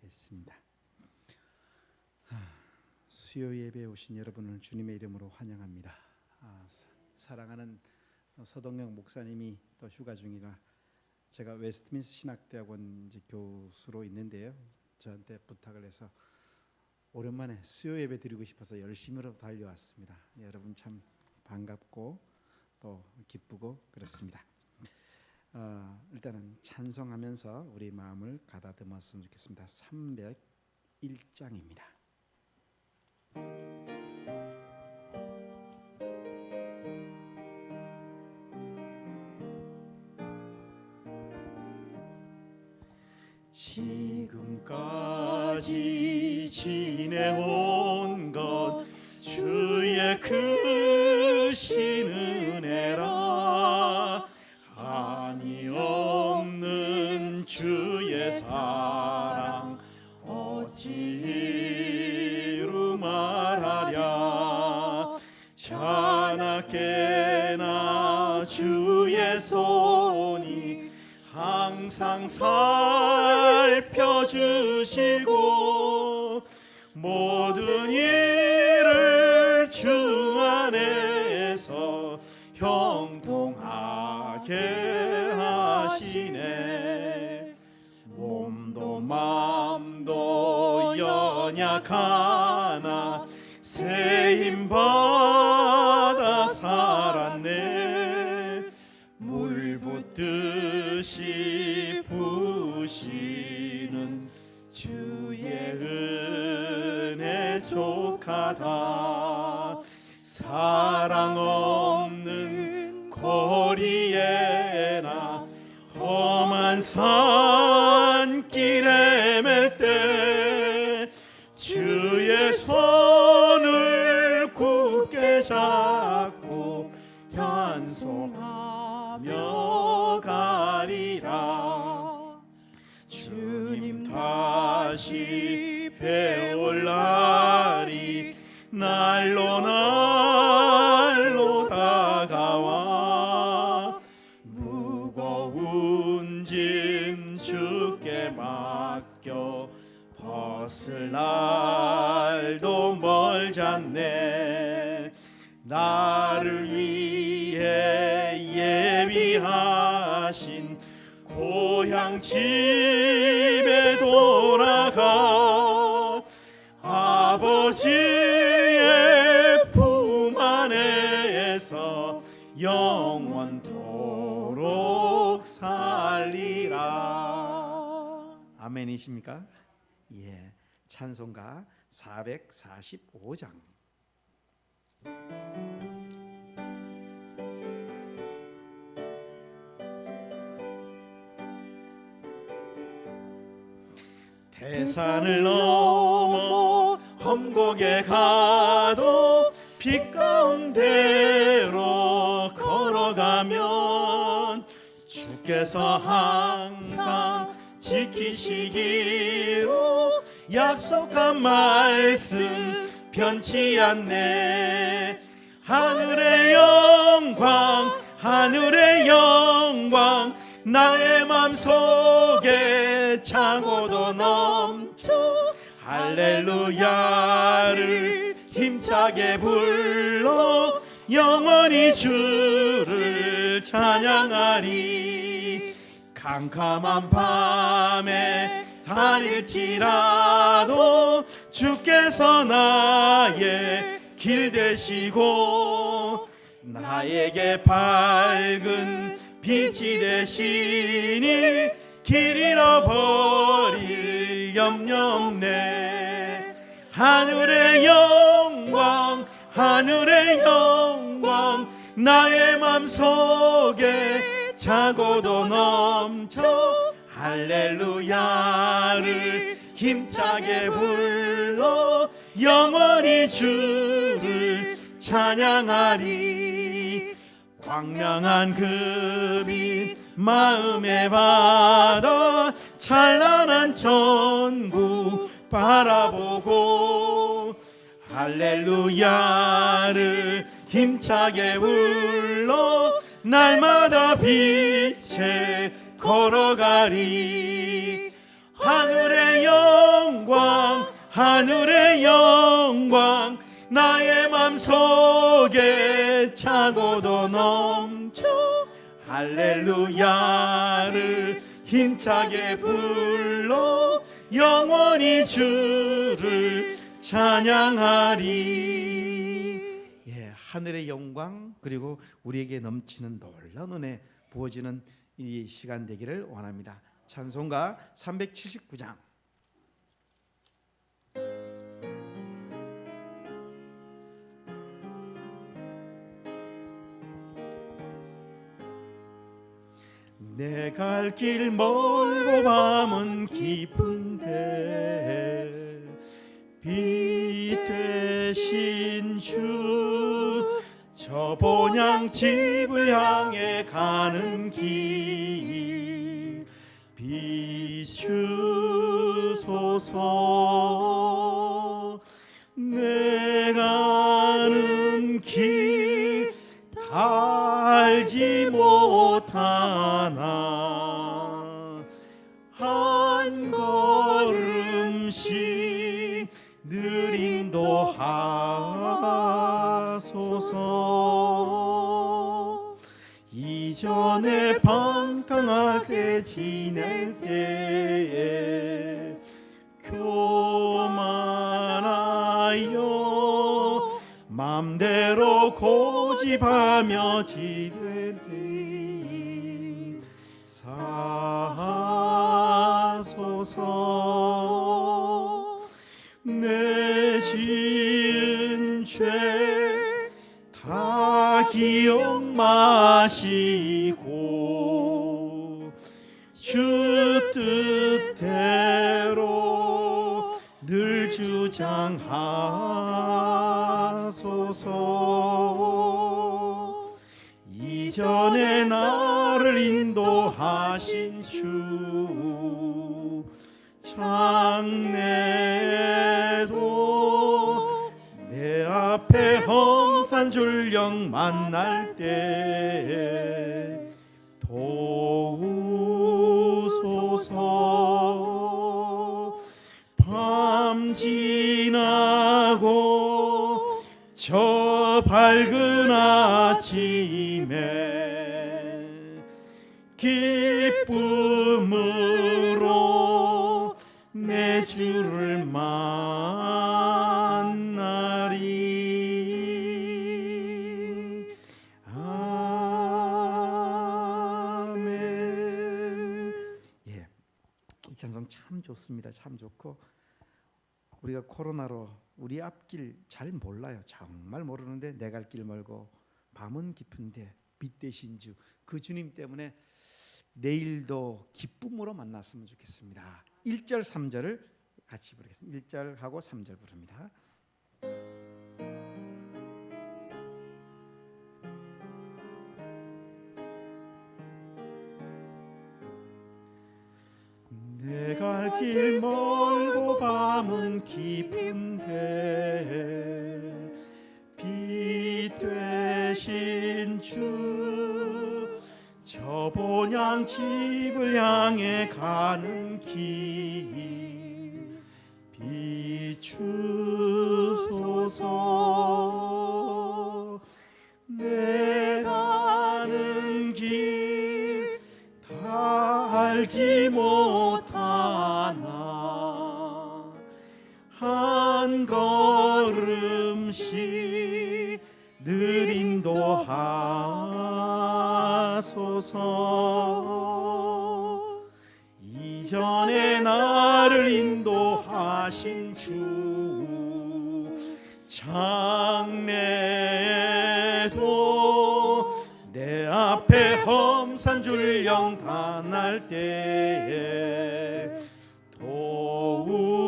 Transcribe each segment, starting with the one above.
기도하겠습니다. 수요 예배에 오신 여러분을 주님의 이름으로 환영합니다. 사랑하는 서동영 목사님이 또 휴가 중이라 제가 웨스트민스터 신학대학원 교수로 있는데요. 저한테 부탁을 해서 오랜만에 수요 예배 드리고 싶어서 열심히 달려왔습니다. 여러분 참 반갑고 또 기쁘고 그렇습니다. 일단은 찬송하면서 우리 마음을 가다듬었으면 좋겠습니다. 301장입니다. 지금까지 지내온 것 주의 크신 은혜라 한이 없는 주의 사랑 어찌 이루 말하랴 자나깨나 주의 손이 항상 살펴주시고 모든 일을 주 안에서 형통하게 하시네. 몸도 마음도 연약하나 세임받아 살았네. 물 붓듯이 부으시는 주의 은혜 족하다. 사랑 없는 거리에나 험한 산길에 맬 때 주의 손을 굳게 잡고 찬송하며 가리라. 주님 다시 배울 날이 날로 다가와 무거운 짐 주께 맡겨 벗을 날도 멀잖네. 나를 위해 예비하신 고향 집에 돌아가 아버지의 품 안에서 영원토록 살리라. 아멘이십니까? 예, 찬송가 445장. 태산을 넘어 험곡에 가도 빛 가운데로 걸어가면 주께서 항상 지키시기로 약속한 말씀 변치 않네. 하늘의 영광 나의 맘속에 차고도 넘쳐 할렐루야를 힘차게 불러 영원히 주를 찬양하리. 캄캄한 밤에 다닐지라도 주께서 나의 길 되시고 나에게 밝은 빛이 되시니 길 잃어버릴 염려 없네. 하늘의 영광 나의 맘속에 차고도 넘쳐 할렐루야를 힘차게 불러 영원히 주를 찬양하리. 광명한 그 빛 마음에 받아 찬란한 천국 바라보고 할렐루야를 힘차게 불러 날마다 빛에 걸어가리. 하늘의 영광 하늘의 영광 나의 맘속에 차고도 넘쳐 할렐루야를 힘차게 불러 영원히 주를 찬양하리. 예, 하늘의 영광 그리고 우리에게 넘치는 놀라운 은혜 부어지는 이 시간 되기를 원합니다. 찬송가 379장. 내 갈 길 멀고 밤은 깊은데 빛 되신 주 저 본향 집을 향해 가는 길 비추소서. 내 가는 길 다 알지 못하나 한 걸음씩 늘 인도하소서. 이전에 방탕할 때 지낼 때에 교만하여 맘대로 고집하며 지들이 사소서. 내 지은 죄 다 기억 마시고 주 뜻대로 늘 주장하소서. 이전에 나를 인도하신 주 장래도 내 앞에 험산줄령 만날 때 도우소서. 밤 지나고 저 밝은 아침에 기쁨으로 내 주를 만나리. 아멘. 예, 이 찬송 참 좋습니다. 참 좋고 우리가 코로나로 우리 앞길 잘 몰라요. 정말 모르는데 내 갈 길 멀고 밤은 깊은데 빛 되신 주 그 주님 때문에 내일도 기쁨으로 만났으면 좋겠습니다. 1절 3절을 같이 부르겠습니다. 1절하고 3절 부릅니다. 내 갈 길 멀고 밤은 깊은데 빛 되신 주 저 본향 집을 향해 가는 길 비추소서. 내 가는 길 다 알지 못하나 한 걸음씩 늘 인도하소서. 이전에 나를 인도하신 주 장래도 내 앞에 험산줄령 다날 때에 도우소서.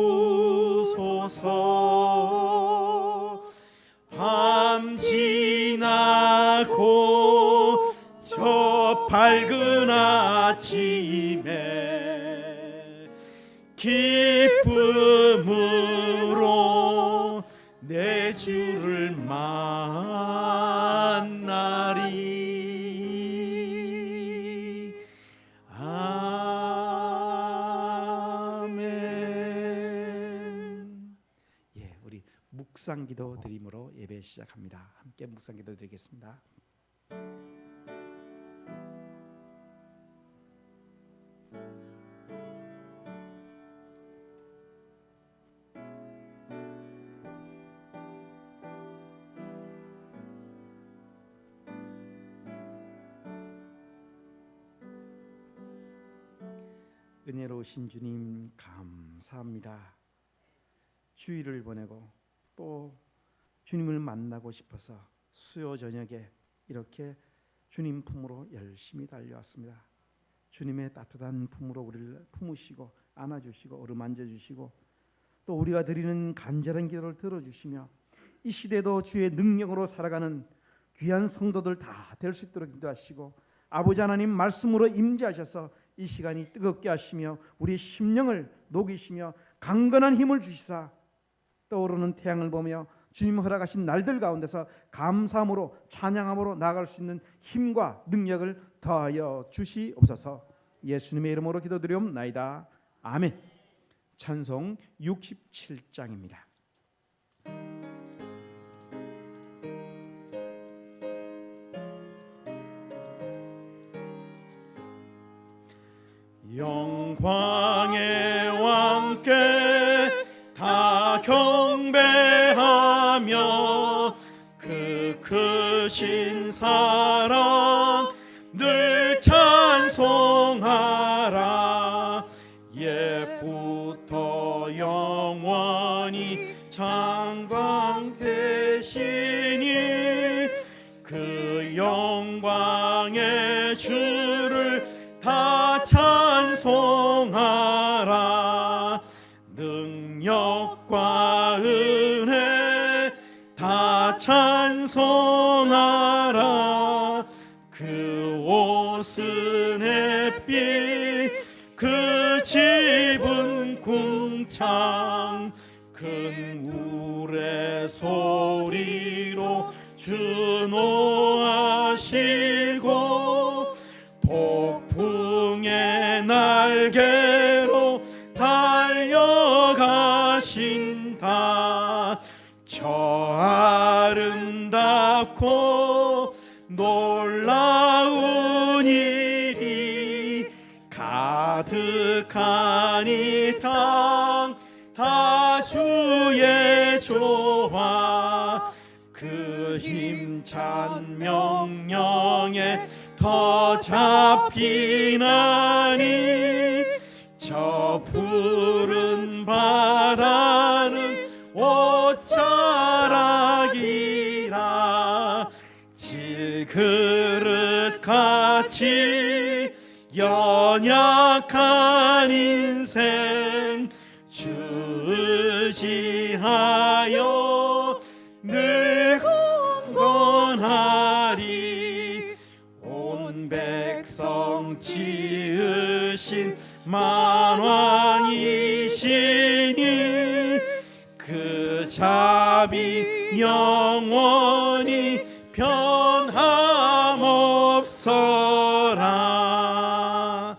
밤 지나고 저 밝은 아침에 기쁨으로 내 주를 만나리. 아멘. 묵상기도 드림으로 예배 시작합니다. 함께 묵상기도 드리겠습니다. 은혜로우신 주님 감사합니다. 주일을 보내고 또 주님을 만나고 싶어서 수요 저녁에 이렇게 주님 품으로 열심히 달려왔습니다. 주님의 따뜻한 품으로 우리를 품으시고 안아주시고 어루만져 주시고 또 우리가 드리는 간절한 기도를 들어주시며 이 시대도 주의 능력으로 살아가는 귀한 성도들 다 될 수 있도록 기도하시고 아버지 하나님 말씀으로 임재하셔서 이 시간이 뜨겁게 하시며 우리의 심령을 녹이시며 강건한 힘을 주시사 떠오르는 태양을 보며 주님 허락하신 날들 가운데서 감사함으로 찬양함으로 나아갈 수 있는 힘과 능력을 더하여 주시옵소서. 예수님의 이름으로 기도드리옵나이다. 아멘. 찬송 67장입니다. 영광의 왕께 다 경배하며 그 크신 사랑 늘 찬송하라. 옛부터 영원히 장광되시니 그 영광의 주를 다 찬송하라. 능력과 은혜 다 찬송하라. 그 옷은 햇빛 그 집은 궁창 큰 우레 소리로 준호하시고 폭풍의 날개로 달려가신다. 저 아름답고 놀라운 일이 가득한 이 땅 다 주의 조화. 그 힘찬 명령에 더 잡히나니 저 푸른 바다는 옷자락이라. 질그릇같이 연약한 인생 주 의지하여 늘 강건하리. 온 백성 지으신 만왕이시니 그 자비 영원히 변함없어라.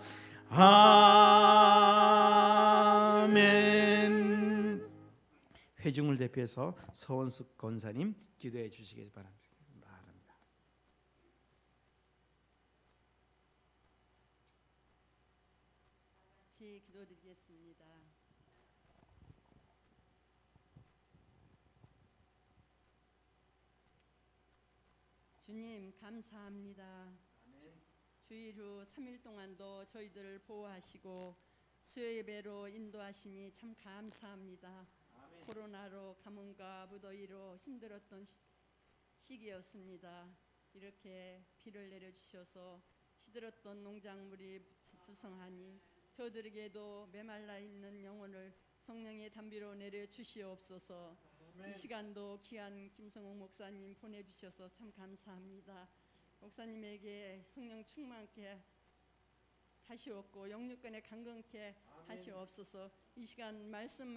아멘. 회중을 대표해서 서원숙 권사님 기도해 주시기 바랍니다. 같이 기도드리겠습니다. 주님 감사합니다. 주일 후 3일 동안도 저희들을 보호하시고 수요 예배로 인도하시니 참 감사합니다. 코로나로 가뭄과 무더위로 힘들었던 시기였습니다. 이렇게 비를 내려주셔서 시들었던 농작물이 부성하니 저들에게도 메말라 있는 영혼을 성령의 담비로 내려주시옵소서. 이 시간도 귀한 김성욱 목사님 보내주셔서 참 감사합니다. 목사님에게 성령 충만케 하시옵고 영육간에 강건케 하시옵소서. 이 시간 말씀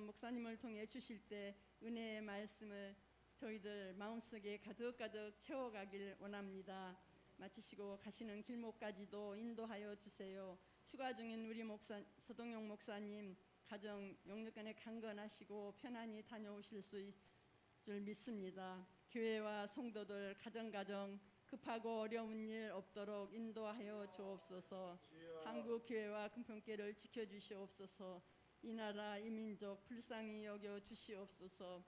목사님을 통해 주실 때 은혜의 말씀을 저희들 마음속에 가득가득 채워가길 원합니다. 마치시고 가시는 길목까지도 인도하여 주세요. 휴가 중인 우리 서동영 목사님 가정 영육간에 강건하시고 편안히 다녀오실 수 줄 믿습니다. 교회와 성도들 가정 급하고 어려운 일 없도록 인도하여 주옵소서. 한국 교회와 금평교회를 지켜주시옵소서. 이 나라 이 민족 불쌍히 여겨 주시옵소서.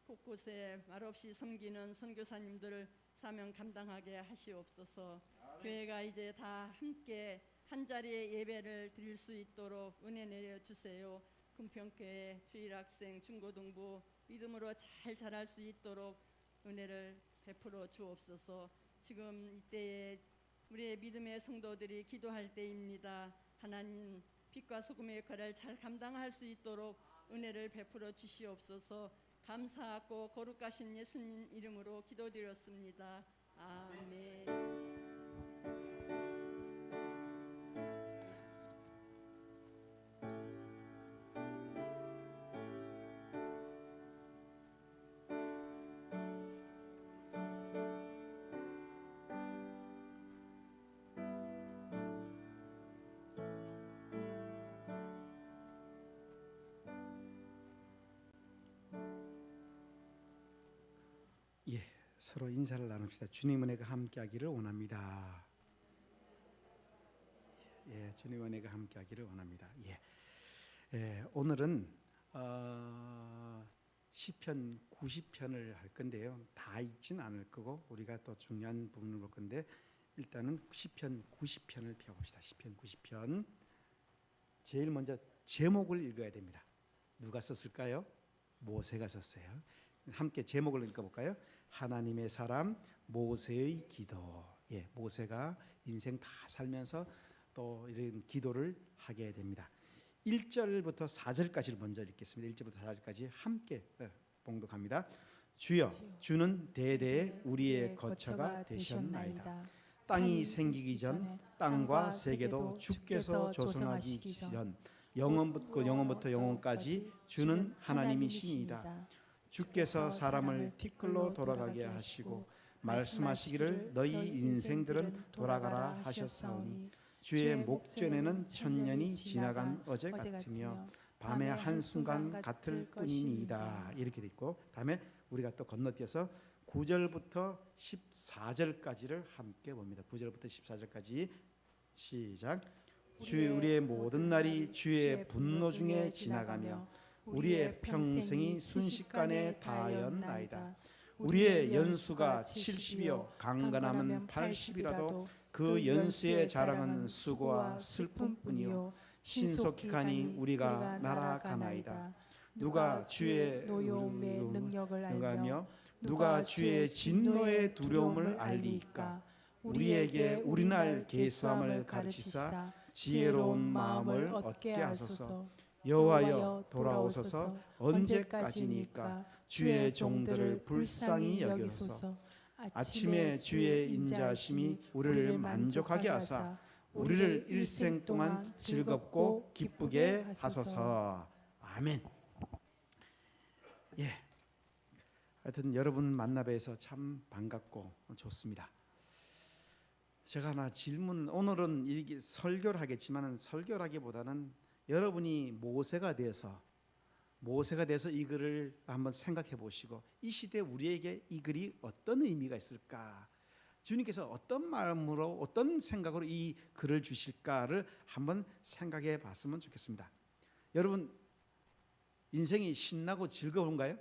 곳곳에 말없이 섬기는 선교사님들 사명 감당하게 하시옵소서. 교회가 이제 다 함께 한 자리에 예배를 드릴 수 있도록 은혜 내려 주세요. 금평교회 주일학생 중고등부 믿음으로 잘 자랄 수 있도록 은혜를 베풀어 주옵소서. 지금 이때에 우리의 믿음의 성도들이 기도할 때입니다. 하나님 빛과 소금의 역할을 잘 감당할 수 있도록 은혜를 베풀어 주시옵소서. 감사하고 거룩하신 예수님 이름으로 기도드렸습니다. 아멘. 서로 인사를 나눕시다. 주님 은혜가 함께하기를 원합니다. 주님 은혜가 함께하기를 원합니다. 오늘은 시편 90편을 할 건데요. 다 읽진 않을 거고 우리가 또 중요한 부분을 볼 건데 일단은 시편 90편을 펴봅시다. 시편 90편 제일 먼저 제목을 읽어야 됩니다. 누가 썼을까요? 모세가 썼어요. 함께 제목을 읽어볼까요? 하나님의 사람 모세의 기도. 모세가 인생 다 살면서 또 이런 기도를 하게 됩니다. 1절부터 4절까지를 먼저 읽겠습니다. 1절부터 4절까지 함께 봉독합니다. 주여, 주는 대대에 우리의 거처가 되셨나이다. 땅이 생기기 전 땅과 세계도 주께서 조성하기 전 영원부터 영원까지 주는 하나님이시니이다. 주께서 사람을 티끌로 돌아가게 하시고 말씀하시기를 너희 인생들은 돌아가라 하셨사오니 주의 목전에는 천년이 지나간 어제 같으며 밤의 한순간 같을 뿐이니이다. 이렇게 돼 있고 다음에 우리가 또 건너뛰어서 9절부터 14절까지를 함께 봅니다. 9절부터 14절까지 시작. 우리의 모든 날이 주의 분노 중에 지나가며 우리의 평생이 순식간에 다하였나이다. 우리의 연수가 70이요 강건하면 80이라도 그 연수의 자랑은 수고와 슬픔뿐이요 신속히 가니 우리가 날아가나이다. 누가 주의 노여움의 능력을 알며 누가 주의 진노의 두려움을 알리이까. 우리에게 우리날 계수함을 가르치사 지혜로운 마음을 얻게 하소서. 여호와여 돌아오소서. 언제까지니까 주의 종들을 불쌍히 여기소서. 아침에 주의 인자하심이 우리를 만족하게 하사 우리를 일생 동안 즐겁고 기쁘게 하소서. 아멘. 하여튼 여러분 만나 뵈서 참 반갑고 좋습니다. 제가 하나 질문, 오늘은 이렇게 설교를 하겠지만 설교라기보다는 여러분이 모세가 돼서 이 글을 한번 생각해 보시고 이 시대 우리에게 이 글이 어떤 의미가 있을까, 주님께서 어떤 마음으로 어떤 생각으로 이 글을 주실까를 한번 생각해 봤으면 좋겠습니다. 여러분 인생이 신나고 즐거운가요?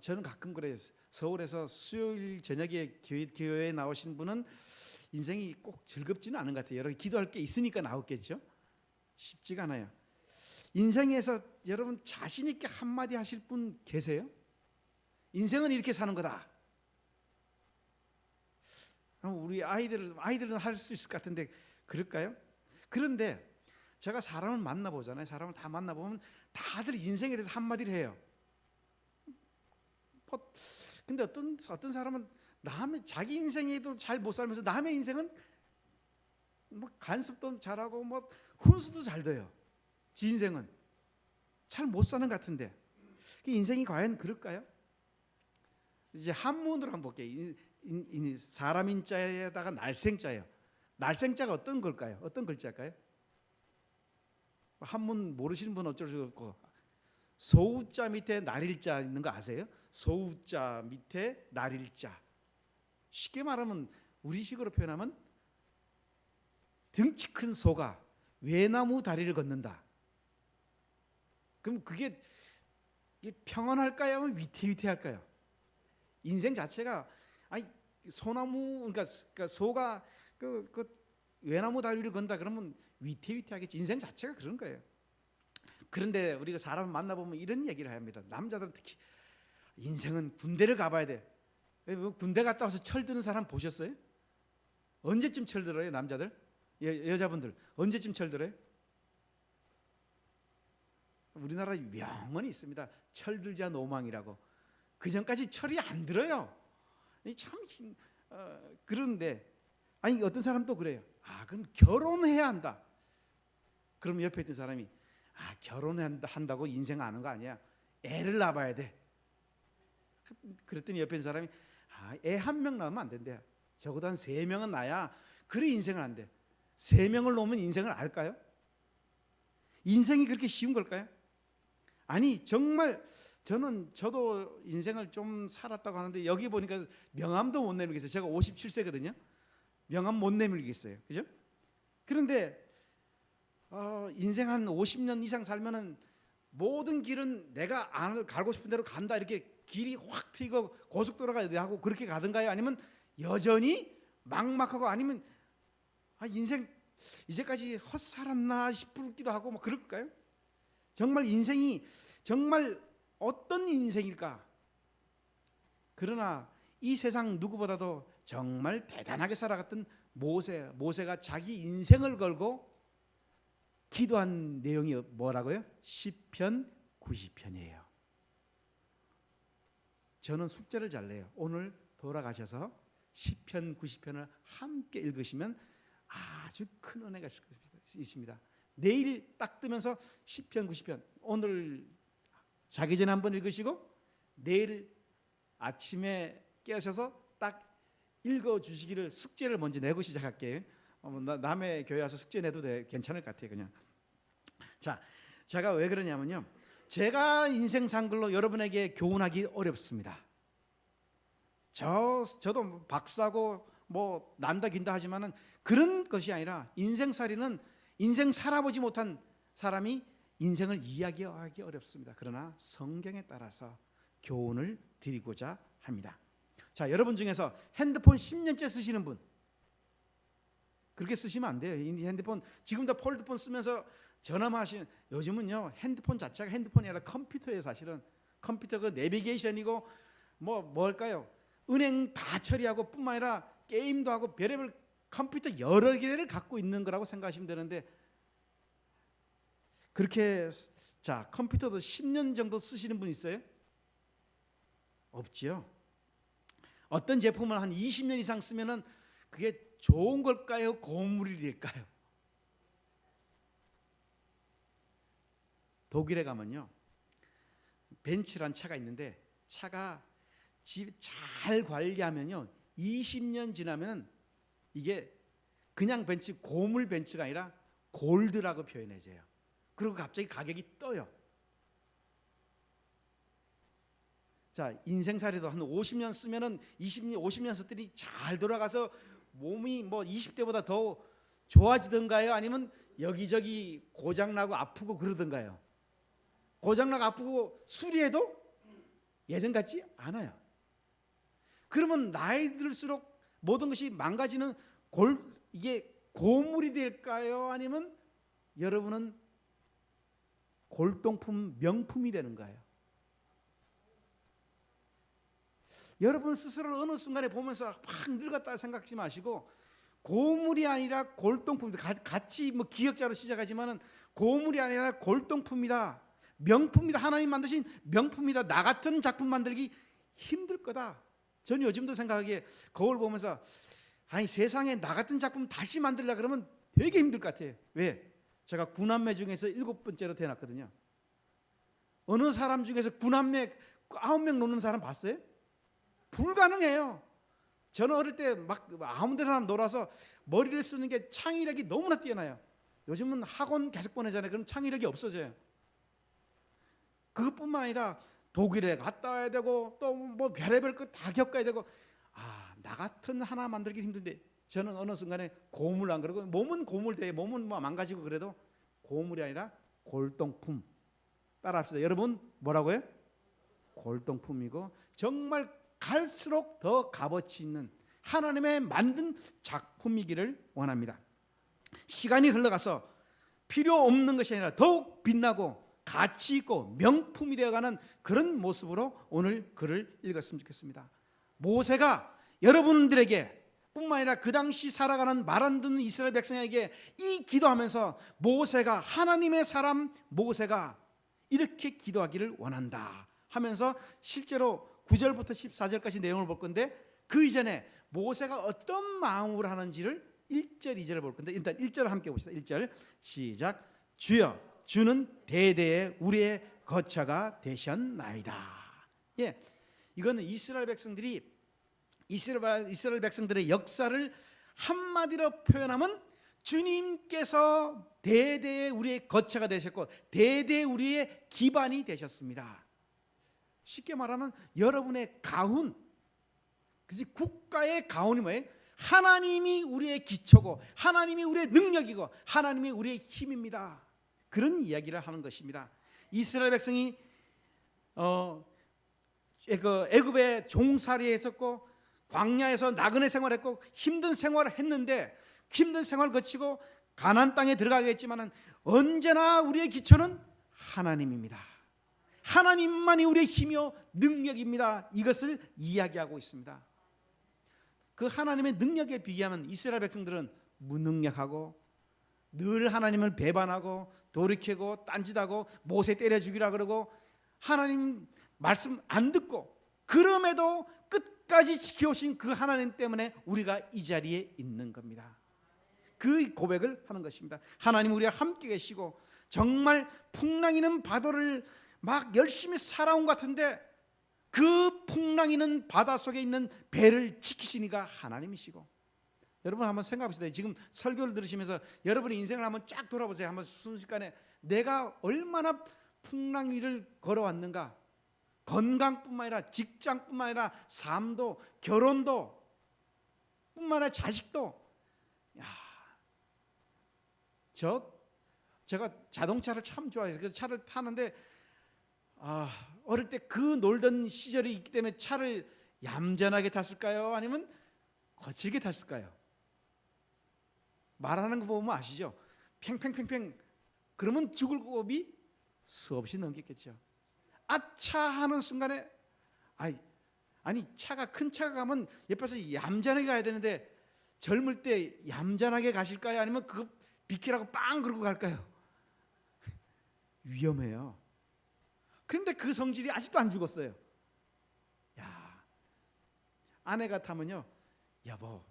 저는 가끔 그래요. 서울에서 수요일 저녁에 교회에 나오신 분은 인생이 꼭 즐겁지는 않은 것 같아요. 여러 기도할 게 있으니까 나왔겠죠. 쉽지가 않아요. 인생에서 여러분 자신 있게 한마디 하실 분 계세요? 인생은 이렇게 사는 거다. 우리 아이들은 할 수 있을 것 같은데 그럴까요? 그런데 제가 사람을 만나보잖아요. 사람을 다 만나보면 다들 인생에 대해서 한마디를 해요. 근데 어떤 사람은 남의 자기 인생에도 잘 못 살면서 남의 인생은 간섭도 잘하고 훈수도 잘 돼요. 지 인생은 잘 못 사는 것 같은데 인생이 과연 그럴까요? 이제 한문으로 한번 볼게요. 사람 인자에다가 날생자예요. 날생자가 어떤 걸까요? 어떤 글자일까요? 한문 모르시는 분 어쩔 수 없고 소우자 밑에 날일자 있는 거 아세요? 소우자 밑에 날일자. 쉽게 말하면 우리식으로 표현하면 등치 큰 소가 외나무 다리를 걷는다. 그럼 그게 평안할까요? 위태위태할까요? 인생 자체가 아니 소나무 그러니까 소가 그 외나무 다리를 건다 그러면 위태위태하겠지. 인생 자체가 그런 거예요. 그런데 우리가 사람을 만나보면 이런 얘기를 합니다. 남자들은 특히 인생은 군대를 가봐야 돼. 군대 갔다 와서 철드는 사람 보셨어요? 언제쯤 철들어요? 남자들? 여자분들 언제쯤 철들어요? 우리나라에 명언이 있습니다. 철들자 노망이라고. 그 전까지 철이 안 들어요. 참 그런데 아니 어떤 사람도 그래요. 그럼 결혼해야 한다. 그럼 옆에 있던 사람이 결혼한다고 인생 아는 거 아니야. 애를 낳아야 돼. 그랬더니 옆에 있는 사람이 애 한 명 낳으면 안 된대. 적어도 한 3명은 낳아야 그래 인생을 안돼. 3명을 놓으면 인생을 알까요? 인생이 그렇게 쉬운 걸까요? 아니 정말 저도 인생을 좀 살았다고 하는데 여기 보니까 명함도 못 내밀겠어요. 제가 57세거든요. 명함 못 내밀겠어요. 그죠? 그런데 인생 한 50년 이상 살면은 모든 길은 내가 가고 싶은 대로 간다. 이렇게 길이 확 트이고 고속도로가 하고 그렇게 가든가요? 아니면 여전히 막막하고 아니면 인생 이제까지 헛살았나 싶기도 하고 뭐 그럴까요? 정말 인생이 정말 어떤 인생일까? 그러나 이 세상 누구보다도 정말 대단하게 살아갔던 모세가 자기 인생을 걸고 기도한 내용이 뭐라고요? 시편 90편이에요. 저는 숙제를 잘 내요. 오늘 돌아가셔서 시편 90편을 함께 읽으시면 아주 큰 은혜가 있습니다. 내일 딱 뜨면서 시편 90편 오늘 자기 전에 한번 읽으시고 내일 아침에 깨셔서 딱 읽어주시기를 숙제를 먼저 내고 시작할게요. 남의 교회 와서 숙제 내도 괜찮을 것 같아요. 그냥. 자, 제가 왜 그러냐면요, 제가 인생 산 걸로 여러분에게 교훈하기 어렵습니다. 저도 박사고 뭐 난다 긴다 하지만은 그런 것이 아니라 인생살이는 인생 살아보지 못한 사람이 인생을 이야기하기 어렵습니다. 그러나 성경에 따라서 교훈을 드리고자 합니다. 자, 여러분 중에서 핸드폰 10년째 쓰시는 분, 그렇게 쓰시면 안 돼요. 핸드폰 지금도 폴드폰 쓰면서 전화만 하시는, 요즘은요 핸드폰 자체가 핸드폰이 아니라 컴퓨터예요. 사실은 컴퓨터 그 내비게이션이고 뭘까요? 은행 다 처리하고 뿐만 아니라 게임도 하고 별의별 컴퓨터 여러 개를 갖고 있는 거라고 생각하시면 되는데, 그렇게 자 컴퓨터도 10년 정도 쓰시는 분 있어요? 없지요. 어떤 제품을 한 20년 이상 쓰면은 그게 좋은 걸까요? 고물이 될까요? 독일에 가면요 벤츠란 차가 있는데, 차가 집 잘 관리하면요 20년 지나면은 이게 그냥 벤츠, 고물 벤츠가 아니라 골드라고 표현해져요. 그리고 갑자기 가격이 떠요. 자, 인생살이도 한 50년 쓰면은 50년 썼더니 잘 돌아가서 몸이 뭐 20대보다 더 좋아지던가요? 아니면 여기저기 고장나고 아프고 그러던가요? 고장나고 아프고 수리해도 예전 같지 않아요. 그러면 나이 들수록 모든 것이 망가지는 이게 고물이 될까요? 아니면 여러분은 골동품, 명품이 되는 거예요? 여러분 스스로를 어느 순간에 보면서 확 늙었다 생각하지 마시고, 고물이 아니라 골동품, 같이 뭐 기역자로 시작하지만은 고물이 아니라 골동품이다, 명품이다, 하나님 만드신 명품이다. 나 같은 작품 만들기 힘들 거다. 저는 요즘도 생각하기에 거울 보면서 아니 세상에 나 같은 작품 다시 만들려 그러면 되게 힘들 것 같아요. 왜? 제가 9남매 중에서 7번째로 태어났거든요. 어느 사람 중에서 9남매 9명 노는 사람 봤어요? 불가능해요. 저는 어릴 때 막 아무 데나 놀아서 머리를 쓰는 게 창의력이 너무나 뛰어나요. 요즘은 학원 계속 보내잖아요. 그럼 창의력이 없어져요. 그것뿐만 아니라 독일에 갔다 와야 되고 또 뭐 별의별 거 다 겪어야 되고, 나 같은 하나 만들기 힘든데 저는 어느 순간에 고물 안 그러고, 몸은 고물돼, 몸은 뭐 망가지고 그래도 고물이 아니라 골동품. 따라합시다. 여러분 뭐라고요? 골동품이고 정말 갈수록 더 값어치 있는 하나님의 만든 작품이기를 원합니다. 시간이 흘러가서 필요 없는 것이 아니라 더욱 빛나고 가치 있고 명품이 되어가는 그런 모습으로 오늘 글을 읽었으면 좋겠습니다. 모세가 여러분들에게 뿐만 아니라 그 당시 살아가는 말 안 듣는 이스라엘 백성에게 이 기도하면서 모세가 하나님의 사람 모세가 이렇게 기도하기를 원한다 하면서 실제로 9절부터 14절까지 내용을 볼 건데, 그 이전에 모세가 어떤 마음으로 하는지를 1절 2절을 볼 건데, 일단 1절을 함께 봅시다. 1절 시작. 주여 주는 대대에 우리의 거처가 되셨나이다. 예, 이거는 이스라엘 백성들이 이스라엘 백성들의 역사를 한마디로 표현하면 주님께서 대대에 우리의 거처가 되셨고 대대에 우리의 기반이 되셨습니다. 쉽게 말하면 여러분의 가훈, 그래서 국가의 가훈이 뭐예요? 하나님이 우리의 기초고 하나님이 우리의 능력이고 하나님이 우리의 힘입니다. 그런 이야기를 하는 것입니다. 이스라엘 백성이 애굽의 종살이에 있었고 광야에서 나그네 생활했고 힘든 생활을 했는데, 힘든 생활을 거치고 가나안 땅에 들어가겠지만은 언제나 우리의 기초는 하나님입니다. 하나님만이 우리의 힘이요 능력입니다. 이것을 이야기하고 있습니다. 그 하나님의 능력에 비하면 이스라엘 백성들은 무능력하고 늘 하나님을 배반하고 돌이키고 딴짓하고 모세 때려 죽이라 그러고 하나님 말씀 안 듣고, 그럼에도 끝까지 지켜오신 그 하나님 때문에 우리가 이 자리에 있는 겁니다. 그 고백을 하는 것입니다. 하나님 우리와 함께 계시고 정말 풍랑이는 바다를 막 열심히 살아온 것 같은데 그 풍랑이는 바다 속에 있는 배를 지키시니까 하나님이시고, 여러분 한번 생각해보세요. 지금 설교를 들으시면서 여러분의 인생을 한번 쫙 돌아보세요. 한번 순식간에 내가 얼마나 풍랑 위를 걸어왔는가. 건강뿐만 아니라 직장뿐만 아니라 삶도 결혼도 뿐만 아니라 자식도. 제가 자동차를 참 좋아해서 그 차를 타는데 어릴 때 그 놀던 시절이 있기 때문에 차를 얌전하게 탔을까요? 아니면 거칠게 탔을까요? 말하는 거 보면 아시죠? 팽팽팽팽 그러면 죽을 곱이 수없이 넘겠겠죠. 아차 하는 순간에 아니 차가 큰 차가 가면 옆에서 얌전하게 가야 되는데 젊을 때 얌전하게 가실까요? 아니면 그거 비키라고 빵 그러고 갈까요? 위험해요. 근데 그 성질이 아직도 안 죽었어요. 야, 아내가 타면요, 여보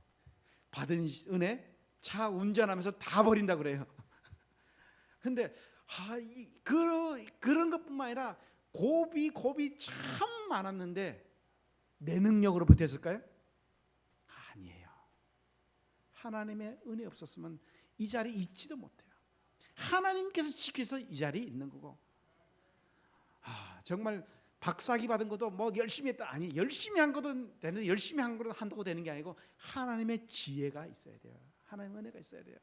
받은 은혜 차 운전하면서 다 버린다 그래요. 근데 그런 것뿐만 아니라 고비 참 많았는데 내 능력으로 버텼을까요? 아니에요. 하나님의 은혜 없었으면 이 자리에 있지도 못해요. 하나님께서 지켜서 이 자리에 있는 거고, 정말 박사기 받은 것도 뭐 열심히 했다, 아니 열심히 한 것도 되는데 열심히 한 것도 한다고 되는 게 아니고 하나님의 지혜가 있어야 돼요. 하나님의 은혜가 있어야 돼요.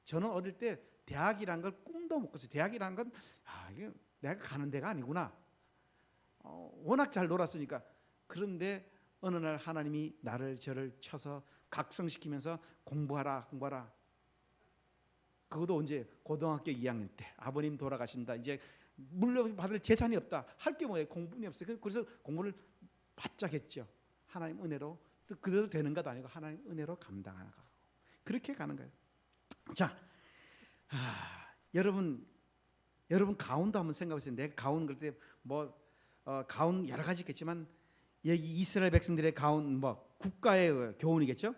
저는 어릴 때 대학이라는 걸 꿈도 못 꿨어요. 대학이라는 건 이게 내가 가는 데가 아니구나. 워낙 잘 놀았으니까. 그런데 어느 날 하나님이 나를 저를 쳐서 각성시키면서 공부하라. 그것도 언제? 고등학교 2학년 때. 아버님 돌아가신다. 이제 물려받을 재산이 없다. 할 게 뭐예요? 공부는 없어요. 그래서 공부를 바짝 했죠. 하나님 은혜로. 그래도 되는 것도 아니고 하나님 은혜로 감당하는 거. 그렇게 가는 거예요. 자, 여러분 가운도 한번 생각해보세요. 내가 가운 그럴 때 가운 여러 가지 있겠지만 여기 이스라엘 백성들의 가운 국가의 교훈이겠죠.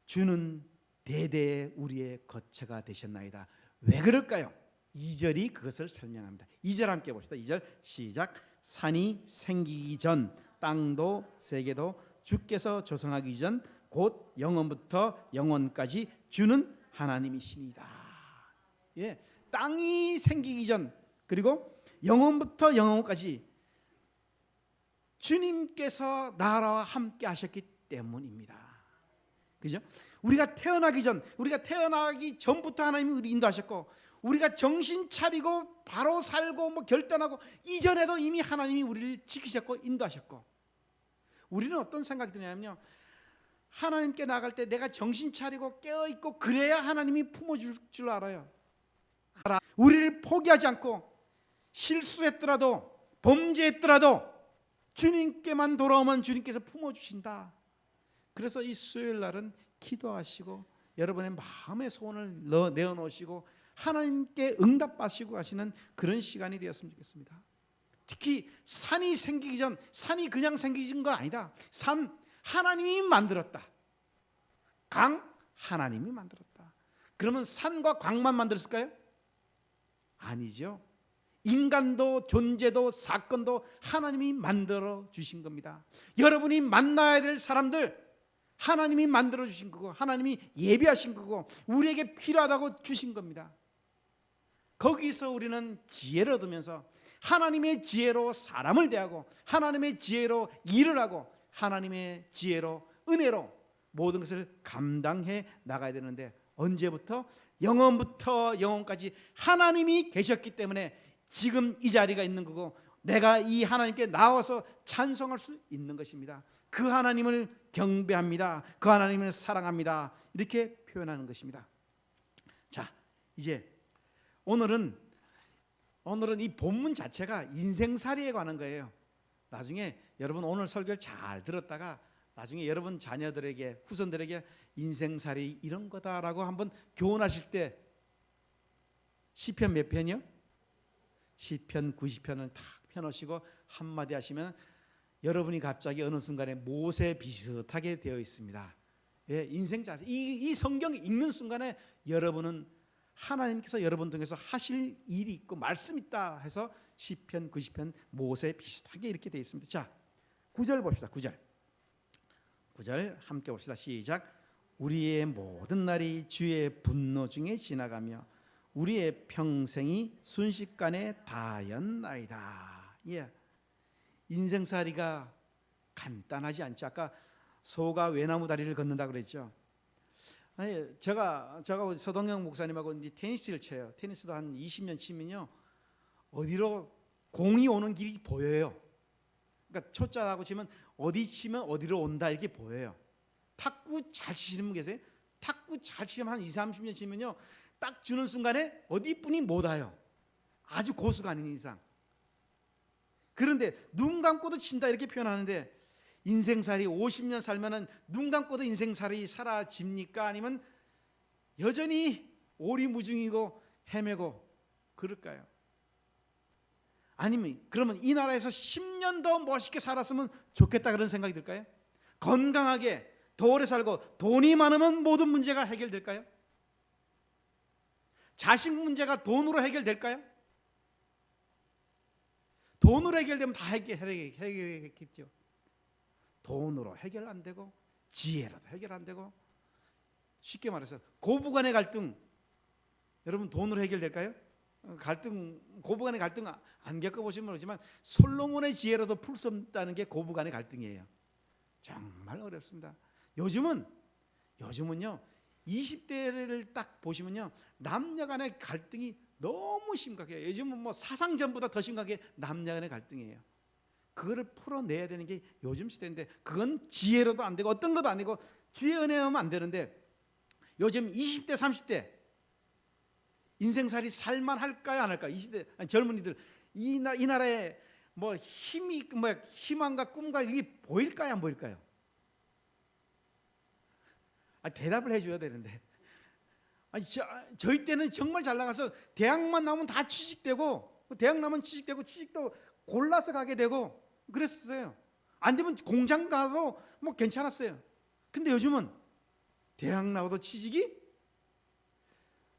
주는 대대에 우리의 거처가 되셨나이다. 왜 그럴까요? 2절이 그것을 설명합니다. 2절 함께 봅시다. 2절 시작. 산이 생기기 전 땅도 세계도 주께서 조성하기 전 곧 영원부터 영원까지 주는 하나님이시니다. 예, 땅이 생기기 전 그리고 영원부터 영원까지 주님께서 나라와 함께 하셨기 때문입니다. 그죠? 우리가 태어나기 전부터 하나님이 우리 인도하셨고, 우리가 정신 차리고 바로 살고 뭐 결단하고 이전에도 이미 하나님이 우리를 지키셨고 인도하셨고, 우리는 어떤 생각이 드냐면요, 하나님께 나갈 때 내가 정신 차리고 깨어있고 그래야 하나님이 품어줄 줄 알아요. 우리를 포기하지 않고 실수했더라도 범죄했더라도 주님께만 돌아오면 주님께서 품어주신다. 그래서 이 수요일 날은 기도하시고 여러분의 마음의 소원을 내어놓으시고 하나님께 응답하시고 하시는 그런 시간이 되었으면 좋겠습니다. 특히 산이 생기기 전, 산이 그냥 생기진 건 아니다. 산 하나님이 만들었다. 강 하나님이 만들었다. 그러면 산과 강만 만들었을까요? 아니죠. 인간도 존재도 사건도 하나님이 만들어 주신 겁니다. 여러분이 만나야 될 사람들 하나님이 만들어 주신 거고, 하나님이 예비하신 거고, 우리에게 필요하다고 주신 겁니다. 거기서 우리는 지혜를 얻으면서 하나님의 지혜로 사람을 대하고, 하나님의 지혜로 일을 하고, 하나님의 지혜로 은혜로 모든 것을 감당해 나가야 되는데, 언제부터? 영원부터 영원까지 하나님이 계셨기 때문에 지금 이 자리가 있는 거고, 내가 이 하나님께 나와서 찬송할 수 있는 것입니다. 그 하나님을 경배합니다. 그 하나님을 사랑합니다. 이렇게 표현하는 것입니다. 자, 이제 오늘은 이 본문 자체가 인생살이에 관한 거예요. 나중에 여러분 오늘 설교를 잘 들었다가 나중에 여러분 자녀들에게, 후손들에게 인생살이 이런 거다라고 한번 교훈하실 때, 시편 몇 편이요? 시편 90편을 탁 펴놓으시고 한마디 하시면 여러분이 갑자기 어느 순간에 모세 비슷하게 되어 있습니다. 예, 인생 자세, 이 성경 읽는 순간에 여러분은 하나님께서 여러분 통해서 하실 일이 있고 말씀 있다 해서 시편 90편 모세 비슷하게 이렇게 되어 있습니다. 자, 9절 봅시다. 9절 함께 봅시다. 시작. 우리의 모든 날이 주의 분노 중에 지나가며 우리의 평생이 순식간에 다하였나이다. 예. 인생살이가 간단하지 않죠. 아까 소가 외나무 다리를 걷는다 그랬죠. 아니, 제가 서동영 목사님하고 이제 테니스를 쳐요. 테니스도 한 20년 치면요, 어디로 공이 오는 길이 보여요. 그러니까 초짜하고 치면 어디 치면 어디로 온다 이렇게 보여요. 탁구 잘 치시는 분 계세요? 탁구 잘 치면 한 20, 30년 치면요, 딱 주는 순간에 어디뿐이 못 와요. 아주 고수가 아닌 이상. 그런데 눈 감고도 친다 이렇게 표현하는데, 인생살이 50년 살면은 눈 감고도 인생살이 사라집니까? 아니면 여전히 오리무중이고 헤매고 그럴까요? 아니면 그러면 이 나라에서 10년 더 멋있게 살았으면 좋겠다 그런 생각이 들까요? 건강하게 더 오래 살고 돈이 많으면 모든 문제가 해결될까요? 자식 문제가 돈으로 해결될까요? 돈으로 해결되면 다 해결했겠죠. 돈으로 해결 안 되고 지혜로도 해결 안 되고, 쉽게 말해서 고부간의 갈등, 여러분 돈으로 해결될까요? 고부간의 갈등 안 겪어보시면 모르지만 솔로몬의 지혜로도 풀 수 없다는 게 고부간의 갈등이에요. 정말 어렵습니다. 요즘은요 20대를 딱 보시면요, 남녀 간의 갈등이 너무 심각해요. 요즘은 뭐 사상전보다 더 심각하게 남녀 간의 갈등이에요. 그거를 풀어내야 되는 게 요즘 시대인데, 그건 지혜로도 안 되고 어떤 것도 아니고 주의 은혜하면 안 되는데, 요즘 20대 30대 인생살이 살만할까요 안 할까요? 20대 아니, 젊은이들 이 나라에 뭐 희망과 꿈과 이게 보일까요 안 보일까요? 대답을 해줘야 되는데, 저희 때는 정말 잘 나가서 대학만 나오면 다 취직되고, 대학 나오면 취직도 골라서 가게 되고 그랬어요. 안 되면 공장 가도 뭐 괜찮았어요. 근데 요즘은 대학 나와도 취직이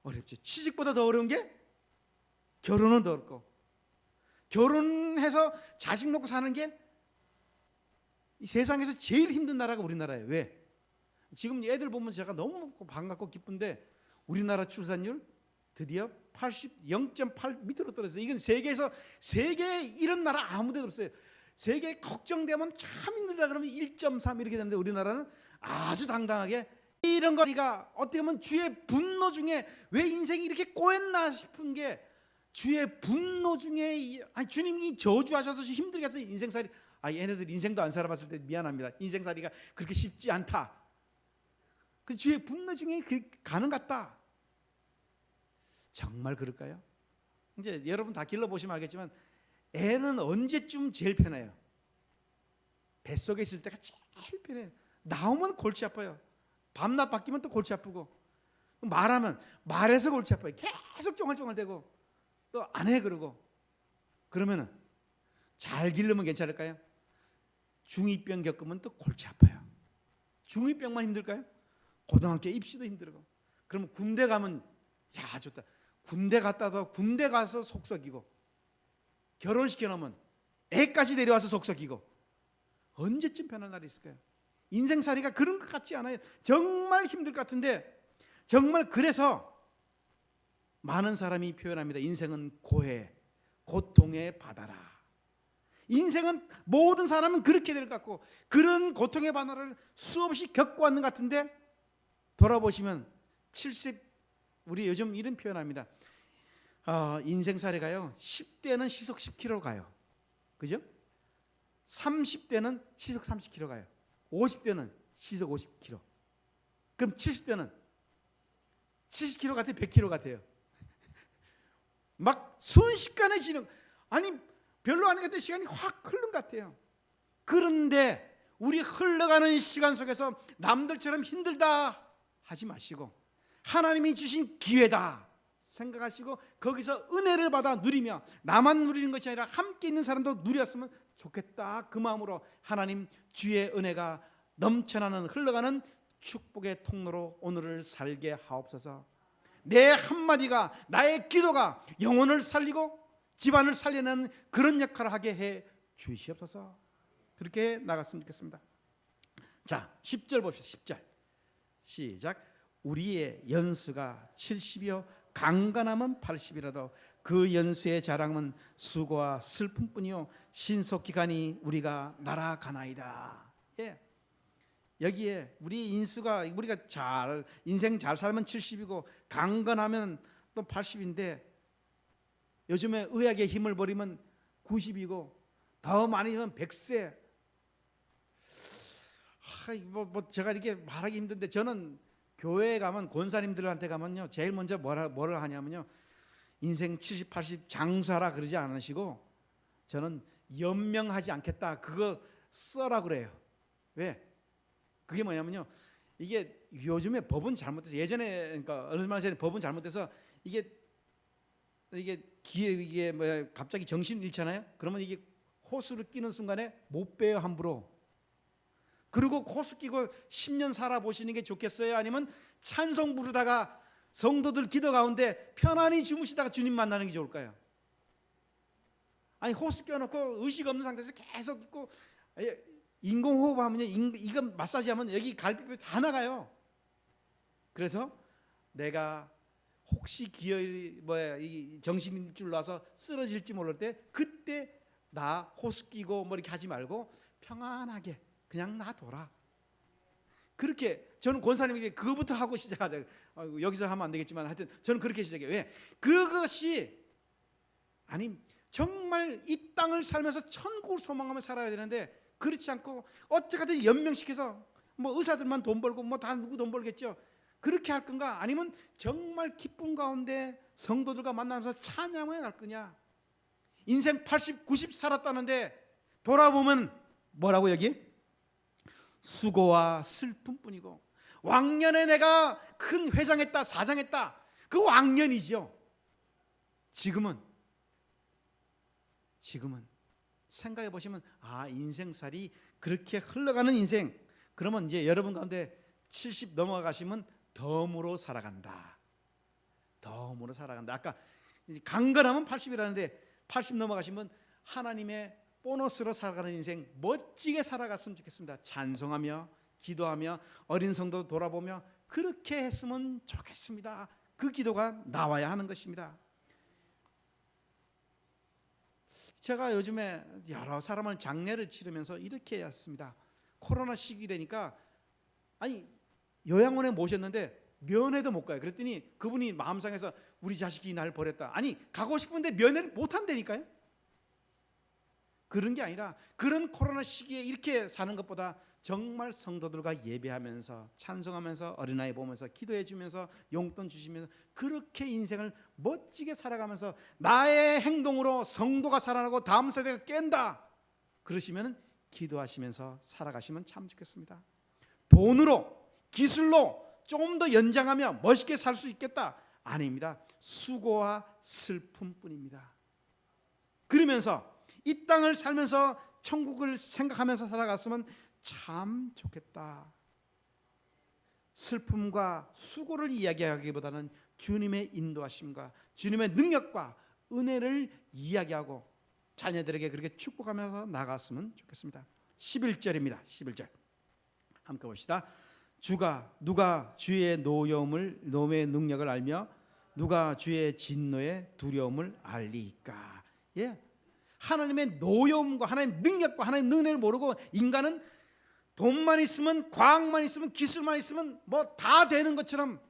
어렵죠. 취직보다 더 어려운 게 결혼은 더 어렵고, 결혼해서 자식 놓고 사는 게 이 세상에서 제일 힘든 나라가 우리나라예요. 왜? 지금 애들 보면 제가 너무 반갑고 기쁜데, 우리나라 출산율 드디어 0.8 밑으로 떨어졌어요. 이건 세계에 이런 나라 아무 데도 없어요. 세계에 걱정되면 참 힘들다 그러면 1.3 이렇게 되는데 우리나라는 아주 당당하게 이런 거가 어떻게 보면 주의 분노 중에 왜 인생이 이렇게 꼬였나 싶은 게 주의 분노 중에 주님이 저주하셔서 힘들게 해서 인생살이 얘네들 인생도 안 살아봤을 때 미안합니다. 인생살이가 그렇게 쉽지 않다. 그 주의 분노 중에 가는 것 같다. 정말 그럴까요? 이제 여러분 다 길러보시면 알겠지만 애는 언제쯤 제일 편해요? 뱃속에 있을 때가 제일 편해요. 나오면 골치 아파요. 밤낮 바뀌면 또 골치 아프고 말해서 골치 아파요. 계속 쫑알쫑알대고 또 안 해 그러고 그러면은 잘 기르면 괜찮을까요? 중2병 겪으면 또 골치 아파요. 중2병만 힘들까요? 고등학교 입시도 힘들고 그러면 군대 가면 야 좋다. 군대 갔다도 군대 가서 속 썩이고 결혼시켜 놓으면 애까지 데려와서 속 썩이고 언제쯤 변할 날이 있을까요? 인생살이가 그런 것 같지 않아요. 정말 힘들 것 같은데 정말 그래서 많은 사람이 표현합니다. 인생은 고해, 고통의 바다라. 인생은 모든 사람은 그렇게 될 것 같고 그런 고통의 바다를 수없이 겪어왔는 것 같은데 돌아보시면 70 우리 요즘 이런 표현합니다. 인생살이가요 10대는 시속 10km 가요. 그죠? 30대는 시속 30km 가요. 50대는 시속 50km. 그럼 70대는 70km 같아요? 100km 같아요? 막 순식간에 지는 별로 안 갔는데 시간이 확 흐른 것 같아요. 그런데 우리 흘러가는 시간 속에서 남들처럼 힘들다 하지 마시고 하나님이 주신 기회다 생각하시고 거기서 은혜를 받아 누리며 나만 누리는 것이 아니라 함께 있는 사람도 누렸으면 좋겠다. 그 마음으로 하나님 주의 은혜가 넘쳐나는 흘러가는 축복의 통로로 오늘을 살게 하옵소서. 내 한마디가 나의 기도가 영혼을 살리고 집안을 살리는 그런 역할을 하게 해 주시옵소서. 그렇게 나갔으면 좋겠습니다. 자 10절 봅시다. 10절 시작. 우리의 연수가 70이요 강건함은 80이라도 그 연수의 자랑은 수고와 슬픔뿐이요 신속기간이 우리가 날아가나이다. 예. 여기에 우리 인수가 우리가 인생 잘 살면 70이고 강건하면 또 80인데 요즘에 의학의 힘을 버리면 90이고 더 많이 하면 100세. 제가 이렇게 말하기 힘든데 저는 교회에 가면 권사님들한테 가면요 제일 먼저 뭐를 하냐면요 인생 70, 80 장수하라 그러지 않으시고 저는 연명하지 않겠다 그거 써라 그래요. 왜? 그게 뭐냐면요 이게 요즘에 법은 잘못돼서 예전에 그러니까 얼마 전에 법은 잘못돼서 이게 갑자기 정신 잃잖아요. 그러면 이게 호수를 끼는 순간에 못 빼요 함부로. 그리고 호수 끼고 10년 살아보시는 게 좋겠어요? 아니면 찬송 부르다가 성도들 기도 가운데 편안히 주무시다가 주님 만나는 게 좋을까요? 호수 껴놓고 의식 없는 상태에서 계속 있고 인공호흡 하면요 이거 마사지 하면 여기 갈비뼈 다 나가요. 그래서 내가 혹시 이 정신줄 놔서 쓰러질지 모를 때 그때 나 호수 끼고 뭐 이렇게 하지 말고 평안하게 그냥 놔둬라. 그렇게 저는 권사님에게 그거부터 하고 시작하자. 여기서 하면 안 되겠지만 하여튼 저는 그렇게 시작해요. 왜? 그것이 정말 이 땅을 살면서 천국을 소망하며 살아야 되는데 그렇지 않고 어떻게든 연명시켜서 뭐 의사들만 돈 벌고 뭐 다 누구 돈 벌겠죠. 그렇게 할 건가? 아니면 정말 기쁨 가운데 성도들과 만나면서 찬양해 갈 거냐? 인생 80, 90 살았다는데 돌아보면 뭐라고 여기? 수고와 슬픔뿐이고 왕년에 내가 큰 회장했다 사장했다 그 왕년이죠. 지금은 생각해 보시면 인생살이 그렇게 흘러가는 인생. 그러면 이제 여러분 가운데 70 넘어가시면 덤으로 살아간다. 아까 강건하면 80이라는데 80 넘어가시면 하나님의 보너스로 살아가는 인생 멋지게 살아갔으면 좋겠습니다. 찬송하며 기도하며 어린 성도 돌아보며 그렇게 했으면 좋겠습니다. 그 기도가 나와야 하는 것입니다. 제가 요즘에 여러 사람을 장례를 치르면서 이렇게 했습니다. 코로나 시기 되니까 아니 요양원에 모셨는데 면회도 못 가요. 그랬더니 그분이 마음상에서 우리 자식이 날 버렸다. 아니 가고 싶은데 면회를 못 한다니까요. 그런 게 아니라 그런 코로나 시기에 이렇게 사는 것보다 정말 성도들과 예배하면서 찬송하면서 어린아이 보면서 기도해 주면서 용돈 주시면서 그렇게 인생을 멋지게 살아가면서 나의 행동으로 성도가 살아나고 다음 세대가 깬다 그러시면 기도하시면서 살아가시면 참 좋겠습니다. 돈으로 기술로 좀 더 연장하며 멋있게 살 수 있겠다 아닙니다. 수고와 슬픔뿐입니다. 그러면서 이 땅을 살면서 천국을 생각하면서 살아갔으면 참 좋겠다. 슬픔과 수고를 이야기하기보다는 주님의 인도하심과 주님의 능력과 은혜를 이야기하고 자녀들에게 그렇게 축복하면서 나갔으면 좋겠습니다. 11절입니다. 11절 함께 봅시다. 누가 주의 노여움의 능력을 알며 누가 주의 진노의 두려움을 알리까. 예, 하나님의 노여움과 하나님의 능력과 하나님의 은혜를 모르고 인간은 돈만 있으면 과학만 있으면 기술만 있으면 뭐 다 되는 것처럼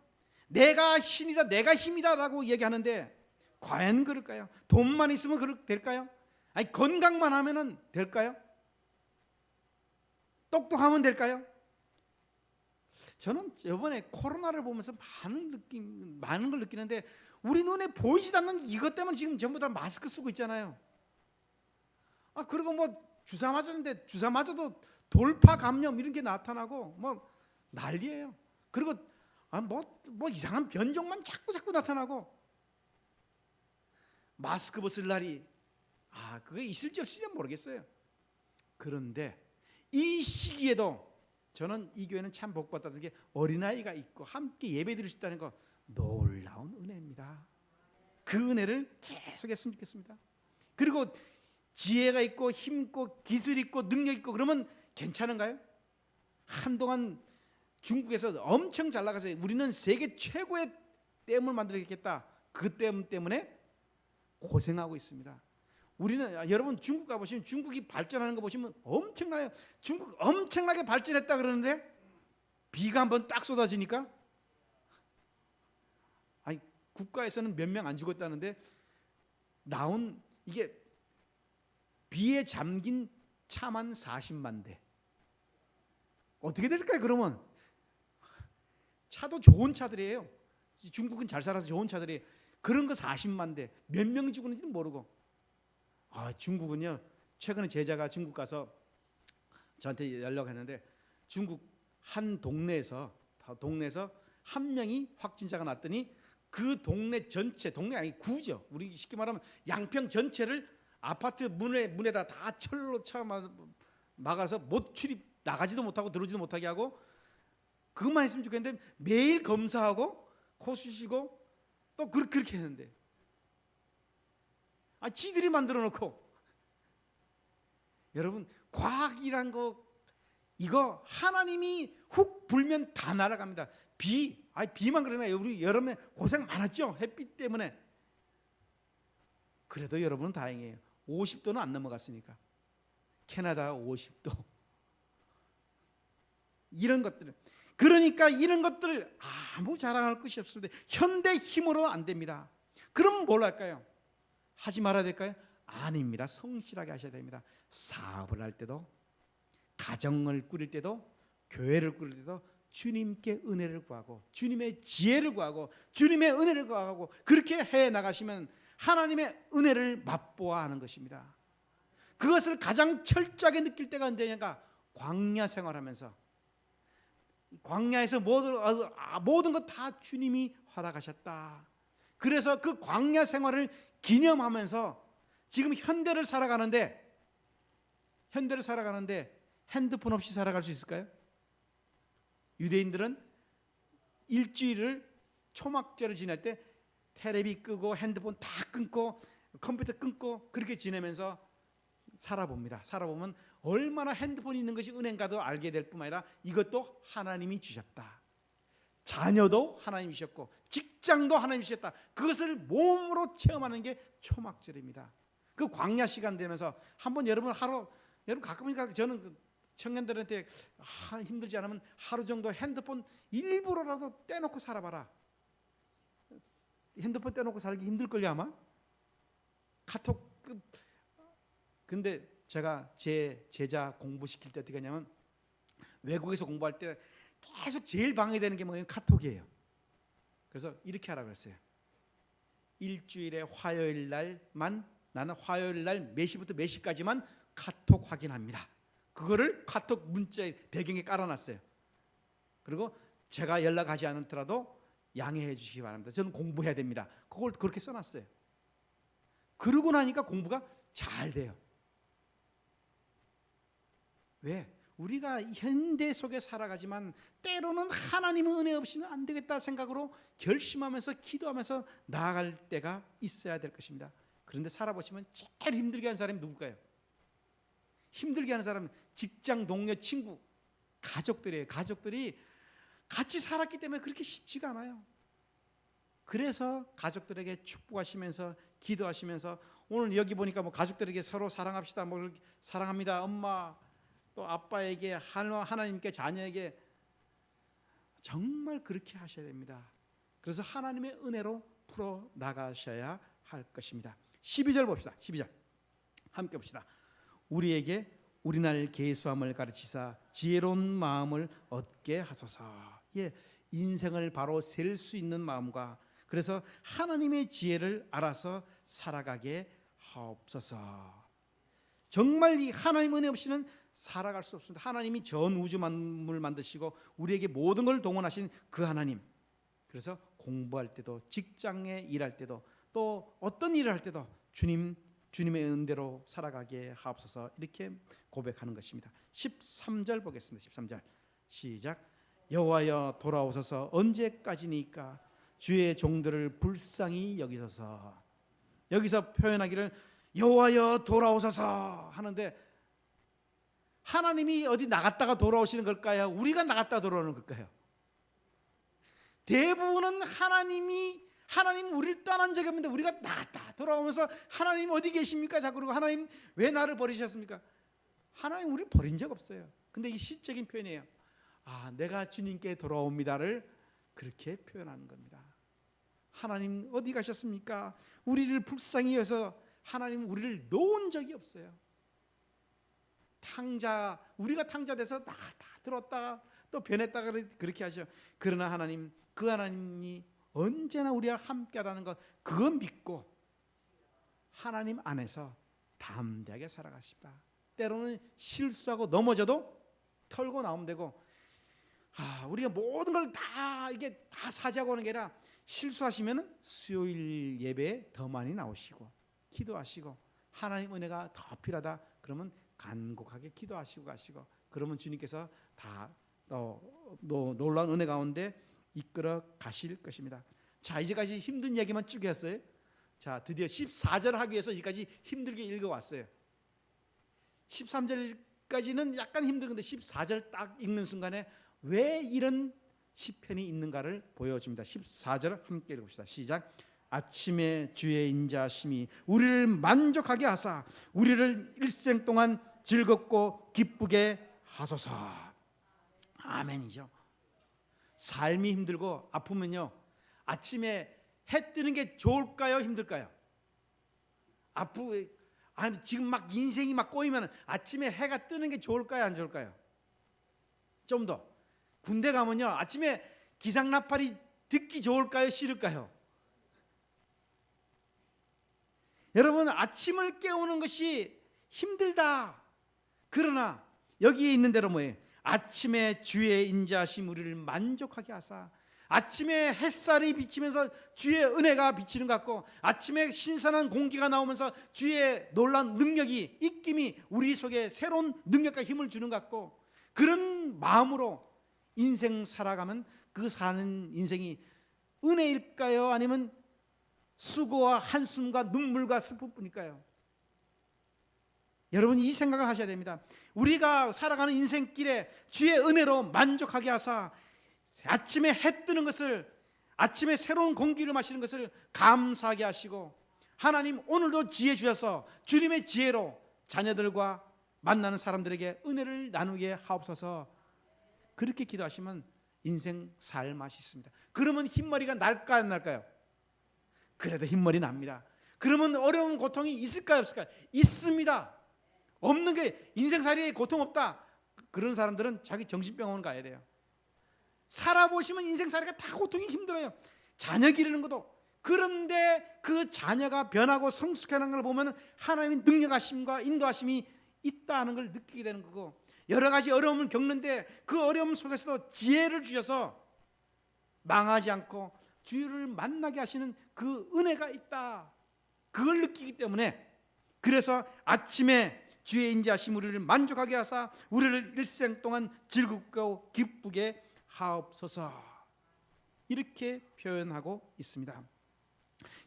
내가 신이다 내가 힘이다 라고 얘기하는데 과연 그럴까요? 돈만 있으면 될까요? 아니 건강만 하면 될까요? 똑똑하면 될까요? 저는 이번에 코로나를 보면서 많은 걸 느끼는데 우리 눈에 보이지도 않는 이것 때문에 지금 전부 다 마스크 쓰고 있잖아요. 그리고 뭐 주사 맞았는데 주사 맞아도 돌파 감염 이런 게 나타나고 뭐 난리예요. 그리고 뭐 이상한 변종만 자꾸 나타나고 마스크 벗을 날이 그게 있을지 없을지 모르겠어요. 그런데 이 시기에도 저는 이 교회는 참 복받았던 게 어린아이가 있고 함께 예배드릴 수 있다는 거 놀라운 은혜입니다. 그 은혜를 계속 했으면 좋겠습니다. 그리고 지혜가 있고 힘 있고 기술 있고 능력 있고 그러면 괜찮은가요? 한동안 중국에서 엄청 잘 나가서 우리는 세계 최고의 댐을 만들겠다. 그 댐 때문에 고생하고 있습니다. 우리는 여러분 중국 가보시면 중국이 발전하는 거 보시면 엄청나요. 중국 엄청나게 발전했다 그러는데 비가 한번 딱 쏟아지니까 국가에서는 몇 명 안 죽었다는데 나온 이게 비에 잠긴 차만 40만 대. 어떻게 될까요? 그러면 차도 좋은 차들이에요. 중국은 잘 살아서 좋은 차들이에요. 그런 거 40만 대. 몇 명 죽었는지는 모르고. 중국은요. 최근에 제자가 중국 가서 저한테 연락했는데 중국 한 동네에서 한 명이 확진자가 났더니 그 동네 전체, 동네 아니 구죠. 우리 쉽게 말하면 양평 전체를 아파트 문에다 다 철로 막아서 못 출입 나가지도 못하고 들어오지도 못하게 하고 그것만 했으면 좋겠는데 매일 검사하고 코 쑤시고 또 그렇게 했는데 지들이 만들어 놓고 여러분 과학이란 거 이거 하나님이 훅 불면 다 날아갑니다. 비만 그러나요? 우리 여름에 고생 많았죠? 햇빛 때문에. 그래도 여러분은 다행이에요. 50도는 안 넘어갔으니까. 캐나다 50도. 이런 것들. 그러니까 이런 것들을 아무 자랑할 것이 없습니다. 현대 힘으로 안 됩니다. 그럼 뭘 할까요? 하지 말아야 될까요? 아닙니다. 성실하게 하셔야 됩니다. 사업을 할 때도 가정을 꾸릴 때도 교회를 꾸릴 때도 주님께 은혜를 구하고 주님의 지혜를 구하고 주님의 은혜를 구하고 그렇게 해 나가시면 하나님의 은혜를 맛보아 하는 것입니다. 그것을 가장 철저하게 느낄 때가 언제냐가 광야 생활하면서 광야에서 모든 것 다 주님이 허락하셨다. 그래서 그 광야 생활을 기념하면서 지금 현대를 살아가는데 핸드폰 없이 살아갈 수 있을까요? 유대인들은 일주일을 초막절을 지낼 때 테레비 끄고 핸드폰 다 끊고 컴퓨터 끊고 그렇게 지내면서 살아봅니다. 살아보면 얼마나 핸드폰이 있는 것이 은혜인가도 알게 될 뿐만 아니라 이것도 하나님이 주셨다. 자녀도 하나님 주셨고 직장도 하나님 주셨다. 그것을 몸으로 체험하는 게 초막절입니다. 그 광야 시간 되면서 한번 여러분 가끔이니까 저는 그 청년들한테 힘들지 않으면 하루 정도 핸드폰 일부러라도 떼놓고 살아봐라. 핸드폰 떼놓고 살기 힘들걸요 아마. 카톡. 근데 제가 제 제자 공부시킬 때 어떻게 하냐면 외국에서 공부할 때 계속 제일 방해되는 게 뭐예요? 카톡이에요. 그래서 이렇게 하라고 했어요. 일주일에 화요일 날만, 나는 화요일 날 몇 시부터 몇 시까지만 카톡 확인합니다. 그거를 카톡 문자에 배경에 깔아놨어요. 그리고 제가 연락하지 않더라도 양해해 주시기 바랍니다. 저는 공부해야 됩니다. 그걸 그렇게 써놨어요. 그러고 나니까 공부가 잘 돼요. 왜? 우리가 현대 속에 살아가지만 때로는 하나님의 은혜 없이는 안 되겠다 생각으로 결심하면서 기도하면서 나아갈 때가 있어야 될 것입니다. 그런데 살아보시면 제일 힘들게 하는 사람이 누굴까요? 힘들게 하는 사람은 직장, 동료, 친구, 가족들이에요. 가족들이 같이 살았기 때문에 그렇게 쉽지가 않아요. 그래서 가족들에게 축복하시면서 기도하시면서 오늘 여기 보니까 뭐 가족들에게 서로 사랑합시다, 뭐 사랑합니다, 엄마, 또 아빠에게, 하나님께, 자녀에게 정말 그렇게 하셔야 됩니다. 그래서 하나님의 은혜로 풀어 나가셔야 할 것입니다. 12절 봅시다. 12절 함께 봅시다. 우리에게 우리날 계수함을 가르치사 지혜로운 마음을 얻게 하소서. 예, 인생을 바로 셀 수 있는 마음과 그래서 하나님의 지혜를 알아서 살아가게 하옵소서. 정말 이 하나님 은혜 없이는 살아갈 수 없습니다. 하나님이 전 우주 만물을 만드시고 우리에게 모든 걸 동원하신 그 하나님. 그래서 공부할 때도 직장에 일할 때도 또 어떤 일을 할 때도 주님의 은혜로 살아가게 하옵소서 이렇게 고백하는 것입니다. 13절 보겠습니다. 13절 시작. 여호와여 돌아오소서 언제까지니까 주의 종들을 불쌍히 여기소서. 여기서 표현하기를 여호와여 돌아오소서 하는데 하나님이 어디 나갔다가 돌아오시는 걸까요? 우리가 나갔다 돌아오는 걸까요? 대부분은 하나님 우리를 떠난 적이 없는데 우리가 나갔다 돌아오면서 하나님 어디 계십니까? 자꾸 그러고 하나님 왜 나를 버리셨습니까? 하나님 우리를 버린 적 없어요. 근데 이 시적인 표현이에요. 내가 주님께 돌아옵니다를 그렇게 표현하는 겁니다. 하나님 어디 가셨습니까? 우리를 불쌍히 여서 하나님 우리를 놓은 적이 없어요. 우리가 탕자돼서 다 들었다가 또 변했다가 그렇게 하죠. 그러나 하나님, 그 하나님이 언제나 우리와 함께하다는 것 그거 믿고 하나님 안에서 담대하게 살아가십니다. 때로는 실수하고 넘어져도 털고 나오면 되고 우리가 모든 걸 다 이게 다 사지하고 오는 게 아니라 실수하시면 수요일 예배에 더 많이 나오시고 기도하시고 하나님 은혜가 더 필요하다 그러면 간곡하게 기도하시고 가시고 그러면 주님께서 다 놀라운 은혜 가운데 이끌어 가실 것입니다. 자, 이제까지 힘든 얘기만 쭉 했어요. 자, 드디어 14절 하기 위해서 이제까지 힘들게 읽어왔어요. 13절까지는 약간 힘들는데 14절 딱 읽는 순간에 왜 이런 시편이 있는가를 보여줍니다. 14절 함께 읽읍시다. 시작. 아침에 주의 인자하심이 우리를 만족하게 하사 우리를 일생 동안 즐겁고 기쁘게 하소서. 아멘이죠. 삶이 힘들고 아프면요 아침에 해 뜨는 게 좋을까요? 힘들까요? 지금 막 인생이 막 꼬이면 아침에 해가 뜨는 게 좋을까요? 안 좋을까요? 좀 더 군대 가면요 아침에 기상나팔이 듣기 좋을까요? 싫을까요? 여러분 아침을 깨우는 것이 힘들다. 그러나 여기에 있는 대로 뭐예요? 아침에 주의 인자하심 우리를 만족하게 하사 아침에 햇살이 비치면서 주의 은혜가 비치는 것 같고 아침에 신선한 공기가 나오면서 주의 놀라운 능력이 입김이 우리 속에 새로운 능력과 힘을 주는 것 같고 그런 마음으로 인생 살아가면 그 사는 인생이 은혜일까요? 아니면 수고와 한숨과 눈물과 슬픔뿐일까요? 여러분 이 생각을 하셔야 됩니다. 우리가 살아가는 인생길에 주의 은혜로 만족하게 하사 아침에 해 뜨는 것을, 아침에 새로운 공기를 마시는 것을 감사하게 하시고, 하나님 오늘도 지혜 주셔서 주님의 지혜로 자녀들과 만나는 사람들에게 은혜를 나누게 하옵소서. 그렇게 기도하시면 인생 살 맛이 있습니다. 그러면 흰머리가 날까 안 날까요? 그래도 흰머리 납니다. 그러면 어려운 고통이 있을까요 없을까요? 있습니다. 없는 게, 인생살이에 고통 없다, 그런 사람들은 자기 정신병원 가야 돼요. 살아보시면 인생살이가 다 고통이 힘들어요. 자녀 기르는 것도. 그런데 그 자녀가 변하고 성숙해가는 걸 보면 하나님의 능력하심과 인도하심이 있다는 걸 느끼게 되는 거고, 여러 가지 어려움을 겪는데 그 어려움 속에서도 지혜를 주셔서 망하지 않고 주를 만나게 하시는 그 은혜가 있다, 그걸 느끼기 때문에, 그래서 아침에 주의 인자하심 우리를 만족하게 하사 우리를 일생 동안 즐겁고 기쁘게 하옵소서, 이렇게 표현하고 있습니다.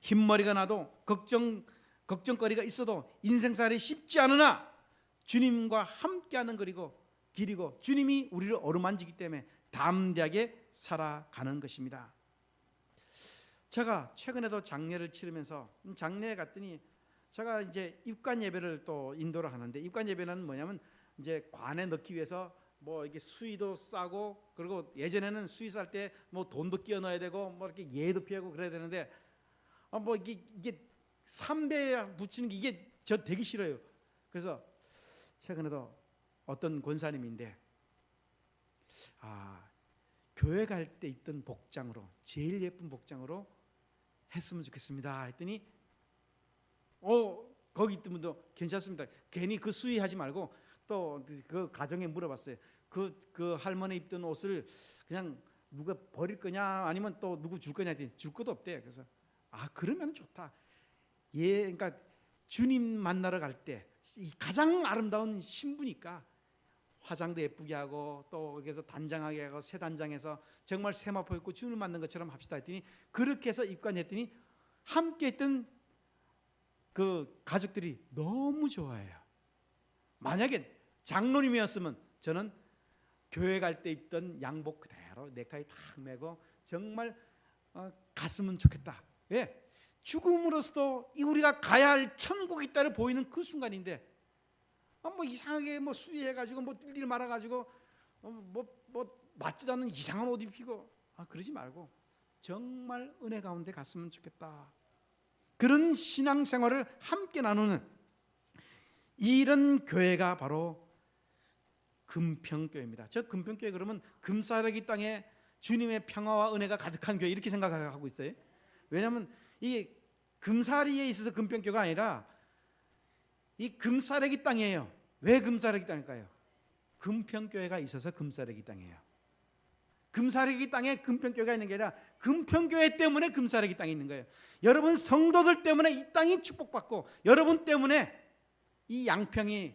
흰머리가 나도 걱정거리가 있어도 인생살이 쉽지 않으나 주님과 함께하는 길이고 주님이 우리를 어루만지기 때문에 담대하게 살아가는 것입니다. 제가 최근에도 장례를 치르면서 장례에 갔더니, 제가 이제 입관 예배를 또 인도를 하는데, 입관 예배는 뭐냐면 이제 관에 넣기 위해서 뭐 이렇게 수의도 싸고, 그리고 예전에는 수의 쌀 때 뭐 돈도 끼워 넣어야 되고 뭐 이렇게 예도 피하고 그래야 되는데, 뭐 이게 3대 붙이는 게 이게 저 되게 싫어요. 그래서 최근에도 어떤 권사님인데, 교회 갈 때 입던 복장으로, 제일 예쁜 복장으로 했으면 좋겠습니다 했더니, 거기 있던 분도 괜찮습니다. 괜히 그 수의하지 말고 또 그 가정에 물어봤어요. 그 할머니 입던 옷을 그냥 누가 버릴 거냐 아니면 또 누구 줄 거냐 했더니 줄 것도 없대. 그래서 그러면 좋다. 그러니까 주님 만나러 갈 때 가장 아름다운 신부니까 화장도 예쁘게 하고, 또 여기서 단장하게 하고, 새 단장해서 정말 세마포 입고 주님을 만난 것처럼 합시다 했더니, 그렇게 해서 입관했더니 함께 있던 그 가족들이 너무 좋아해요. 만약에 장로님이었으면 저는 교회 갈 때 입던 양복 그대로 넥타이 탁 매고 정말 갔으면 좋겠다. 왜? 죽음으로서도 우리가 가야 할 천국이 있다를 보이는 그 순간인데, 뭐 이상하게 뭐 수위해가지고 뭐 뛸뛸 말아가지고 뭐 맞지도 않는 이상한 옷 입히고 그러지 말고 정말 은혜 가운데 갔으면 좋겠다. 그런 신앙생활을 함께 나누는 이런 교회가 바로 금평교회입니다. 저 금평교회 그러면 금사래기 땅에 주님의 평화와 은혜가 가득한 교회, 이렇게 생각하고 있어요. 왜냐하면 이 금사리에 있어서 금평교회가 아니라 이 금사래기 땅이에요. 왜 금사래기 땅일까요? 금평교회가 있어서 금사래기 땅이에요. 금사래기 땅에 금평교회가 있는 게 아니라 금평교회 때문에 금사래기 땅이 있는 거예요. 여러분 성도들 때문에 이 땅이 축복받고, 여러분 때문에 이 양평이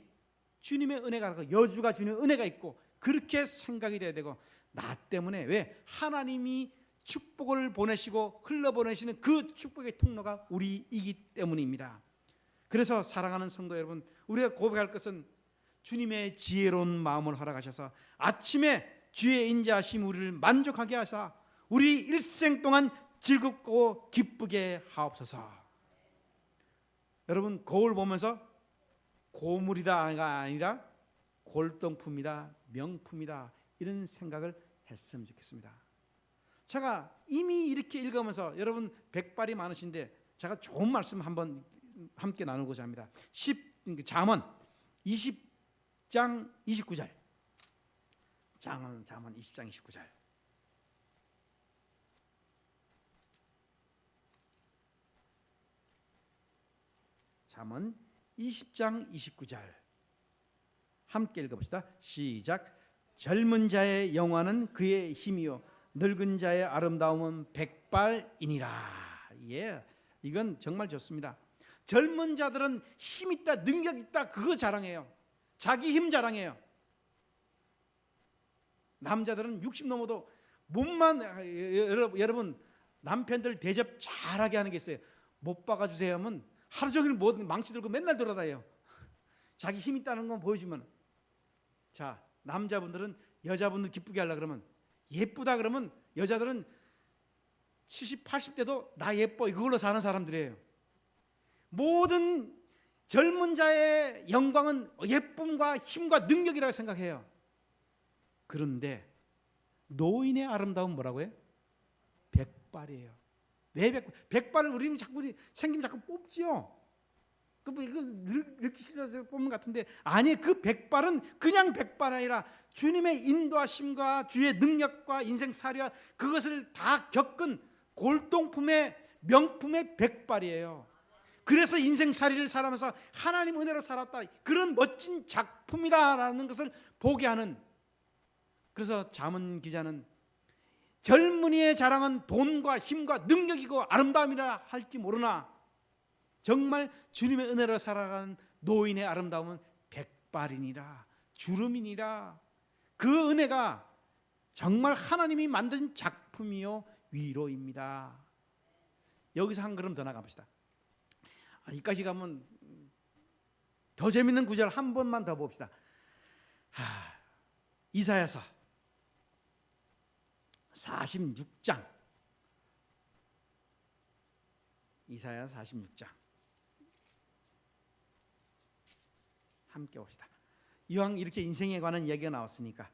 주님의 은혜가 있고, 여주가 주님의 은혜가 있고, 그렇게 생각이 돼야 되고, 나 때문에, 왜? 하나님이 축복을 보내시고 흘러보내시는 그 축복의 통로가 우리이기 때문입니다. 그래서 사랑하는 성도 여러분, 우리가 고백할 것은 주님의 지혜로운 마음을 허락하셔서 아침에 주의 인자하심 우리를 만족하게 하사 우리 일생 동안 즐겁고 기쁘게 하옵소서. 여러분 거울 보면서 고물이다가 아니라 골동품이다, 명품이다, 이런 생각을 했으면 좋겠습니다. 제가 이미 이렇게 읽으면서, 여러분 백발이 많으신데 제가 좋은 말씀 한번 함께 나누고자 합니다. 잠언 20장 29절. 잠언 20장 29절. 잠언 20장 29절 함께 읽어봅시다. 시작. 젊은 자의 영화는 그의 힘이요 늙은 자의 아름다움은 백발이니라. 예, 이건 정말 좋습니다. 젊은 자들은 힘 있다, 능력 있다, 그거 자랑해요. 자기 힘 자랑해요. 남자들은 60 넘어도 몸만, 여러분 남편들 대접 잘하게 하는 게 있어요. 못 박아주세요 하면 하루 종일 망치 들고 맨날 돌아다녀요. 자기 힘 있다는 건 보여주면. 자, 남자분들은 여자분들 기쁘게 하려고 그러면 예쁘다 그러면 여자들은 70, 80대도 나 예뻐 이걸로 사는 사람들이에요. 모든 젊은 자의 영광은 예쁨과 힘과 능력이라고 생각해요. 그런데 노인의 아름다움은 뭐라고요? 백발이에요. 왜 백발을 우리는 자꾸 생기면 자꾸 뽑지요. 이거 느끼시면서 뽑는 것 같은데 아니, 그 백발은 그냥 백발이 아니라 주님의 인도하심과 주의 능력과 인생살이와 그것을 다 겪은 골동품의 명품의 백발이에요. 그래서 인생살이를 살아면서 하나님 은혜로 살았다, 그런 멋진 작품이다라는 것을 보게 하는. 그래서 잠언 기자는 젊은이의 자랑은 돈과 힘과 능력이고 아름다움이라 할지 모르나 정말 주님의 은혜로 살아가는 노인의 아름다움은 백발이니라, 주름이니라. 그 은혜가 정말 하나님이 만든 작품이요 위로입니다. 여기서 한 걸음 더 나가봅시다. 여기까지 가면 더 재밌는 구절 한 번만 더 봅시다. 이사야서 46장, 이사야 46장 함께 봅시다. 이왕 이렇게 인생에 관한 이야기가 나왔으니까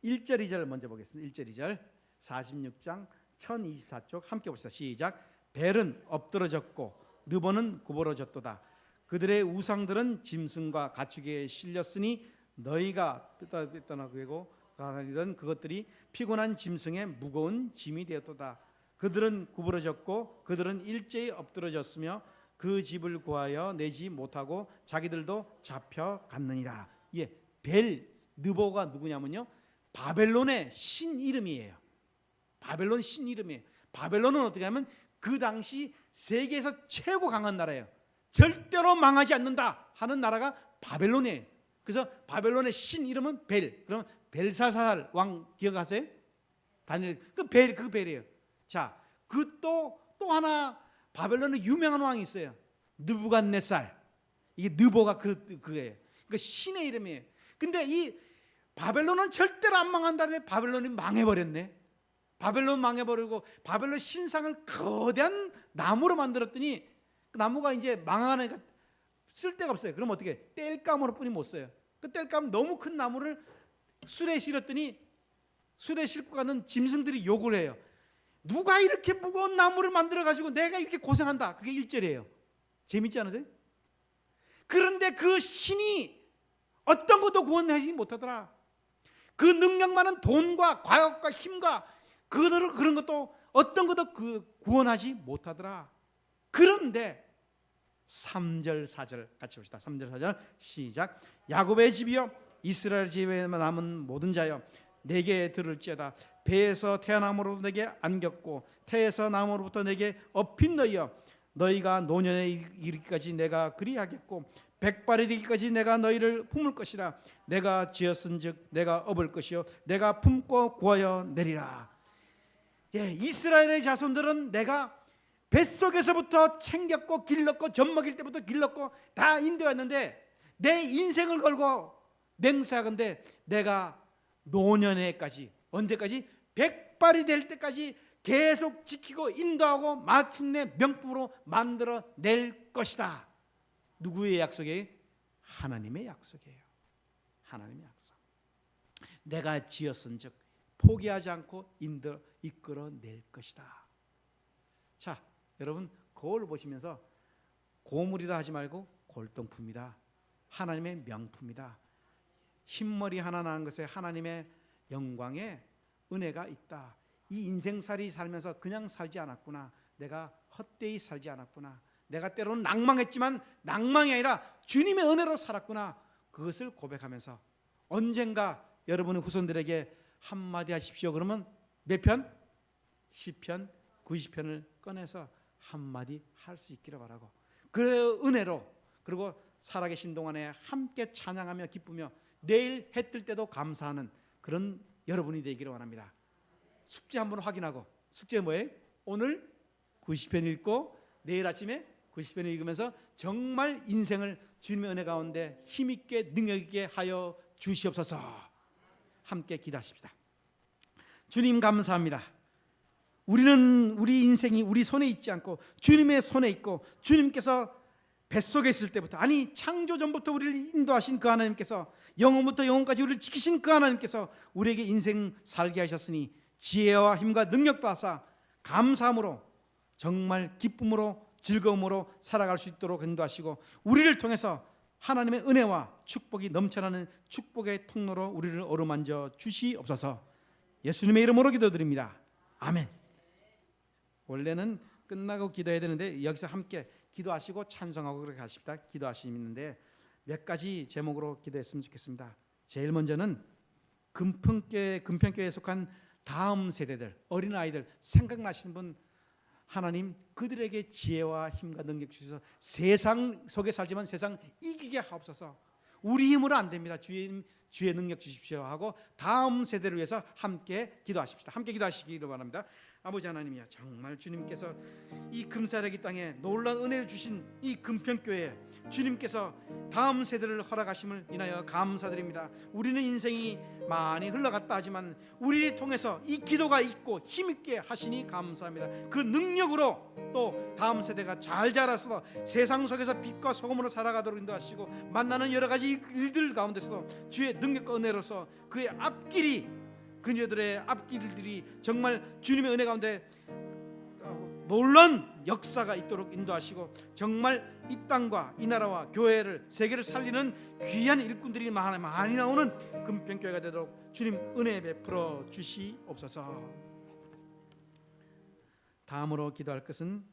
1절 2절 먼저 보겠습니다. 1절 2절 46장 1024쪽 함께 봅시다. 시작. 벨은 엎드러졌고 느보는 구부러졌도다. 그들의 우상들은 짐승과 가축에 실렸으니 너희가 떠나고 가리던 그것들이 피곤한 짐승의 무거운 짐이 되었도다. 그들은 구부러졌고 그들은 일제히 엎드러졌으며 그 집을 구하여 내지 못하고 자기들도 잡혀갔느니라. 벨, 느보가 누구냐면요, 바벨론의 신 이름이에요. 바벨론 신 이름이에요. 바벨론은 어떻게 하면 그 당시 세계에서 최고 강한 나라예요. 절대로 망하지 않는다 하는 나라가 바벨론이에요. 그래서 바벨론의 신 이름은 벨. 그러면 벨사살 왕 기억하세요? 다니엘 그 벨이에요. 자, 그 또 하나 바벨론의 유명한 왕이 있어요. 느부갓네살. 이게 느보가 그거예요. 그 신의 이름이에요. 근데 이 바벨론은 절대로 안 망한다는데 바벨론이 망해버렸네. 바벨론 망해버리고 바벨론 신상을 거대한 나무로 만들었더니 그 나무가 이제 망하니까 쓸 데가 없어요. 그럼 어떻게? 땔감으로 뿐이 못 써요. 그 땔감 너무 큰 나무를 술에 실었더니 술에 싣고 가는 짐승들이 욕을 해요. 누가 이렇게 무거운 나무를 만들어 가지고 내가 이렇게 고생한다. 그게 1절이에요. 재밌지 않으세요? 그런데 그 신이 어떤 것도 구원하지 못하더라. 그 능력 많은 돈과 과학과 힘과 그런 것도 어떤 것도 구원하지 못하더라. 그런데 3절 4절 같이 봅시다. 3절 4절 시작. 야곱의 집이여 이스라엘 집에 남은 모든 자여 내게 들을지어다. 배에서 태어남으로부터 내게 안겼고 태에서 나무로부터 내게 업힌 너희여, 너희가 노년에 이르기까지 내가 그리하겠고 백발이 되기까지 내가 너희를 품을 것이라. 내가 지었은즉 내가 업을 것이요 내가 품고 구하여 내리라. 이스라엘의 자손들은 내가 뱃속에서부터 챙겼고 길렀고 젖 먹일 때부터 길렀고 다 인도했는데 내 인생을 걸고 맹세하건대 내가 노년에까지, 언제까지? 백발이 될 때까지 계속 지키고 인도하고 마침내 명품으로 만들어 낼 것이다. 누구의 약속이에요? 하나님의 약속이에요. 하나님의 약속. 내가 지었은즉 포기하지 않고 이끌어낼 것이다. 자, 여러분 거울 보시면서 고물이다 하지 말고 골동품이다. 하나님의 명품이다. 흰머리 하나 나는 것에 하나님의 영광에 은혜가 있다. 이 인생살이 살면서 그냥 살지 않았구나. 내가 헛되이 살지 않았구나. 내가 때로는 낭망했지만 낭망이 아니라 주님의 은혜로 살았구나. 그것을 고백하면서 언젠가 여러분의 후손들에게 한마디 하십시오. 그러면 몇 편? 시편 90편을 꺼내서 한마디 할 수 있기를 바라고, 그 은혜로 그리고 살아계신 동안에 함께 찬양하며 기쁘며 내일 해 뜰 때도 감사하는 그런 여러분이 되기를 원합니다. 숙제 한번 확인하고, 숙제 뭐예요? 오늘 90편 읽고 내일 아침에 90편을 읽으면서 정말 인생을 주님의 은혜 가운데 힘있게 능력있게 하여 주시옵소서. 함께 기도하십시다. 주님 감사합니다. 우리는 우리 인생이 우리 손에 있지 않고 주님의 손에 있고, 주님께서 뱃속에 있을 때부터, 아니 창조 전부터 우리를 인도하신 그 하나님께서, 영원부터 영원까지 우리를 지키신 그 하나님께서 우리에게 인생 살게 하셨으니 지혜와 힘과 능력도 하사 감사함으로, 정말 기쁨으로 즐거움으로 살아갈 수 있도록 인도하시고, 우리를 통해서 하나님의 은혜와 축복이 넘쳐나는 축복의 통로로 우리를 어루만져 주시옵소서. 예수님의 이름으로 기도드립니다. 아멘. 원래는 끝나고 기도해야 되는데 여기서 함께 기도하시고 찬송하고 그렇게 하십니다. 기도하시는데 몇 가지 제목으로 기도했으면 좋겠습니다. 제일 먼저는 금평교회에 속한 다음 세대들, 어린아이들 생각나시는 분, 하나님 그들에게 지혜와 힘과 능력 주셔서 세상 속에 살지만 세상 이기게 하옵소서. 우리 힘으로 안 됩니다. 주의 능력 주십시오 하고 다음 세대를 위해서 함께 기도하십시다. 함께 기도하시기를 바랍니다. 아버지 하나님이여, 정말 주님께서 이 금사래기 땅에 놀라운 은혜를 주신 이 금평교회에 주님께서 다음 세대를 허락하심을 인하여 감사드립니다. 우리는 인생이 많이 흘러갔다 하지만 우리를 통해서 이 기도가 있고 힘있게 하시니 감사합니다. 그 능력으로 또 다음 세대가 잘 자라서 세상 속에서 빛과 소금으로 살아가도록 인도하시고, 만나는 여러 가지 일들 가운데서도 주의 능력과 은혜로서 그의 앞길이, 그녀들의 앞길들이 정말 주님의 은혜 가운데 놀라운 역사가 있도록 인도하시고, 정말 이 땅과 이 나라와 교회를, 세계를 살리는 귀한 일꾼들이 많이 나오는 금평교회가 되도록 주님 은혜 베풀어 주시옵소서. 다음으로 기도할 것은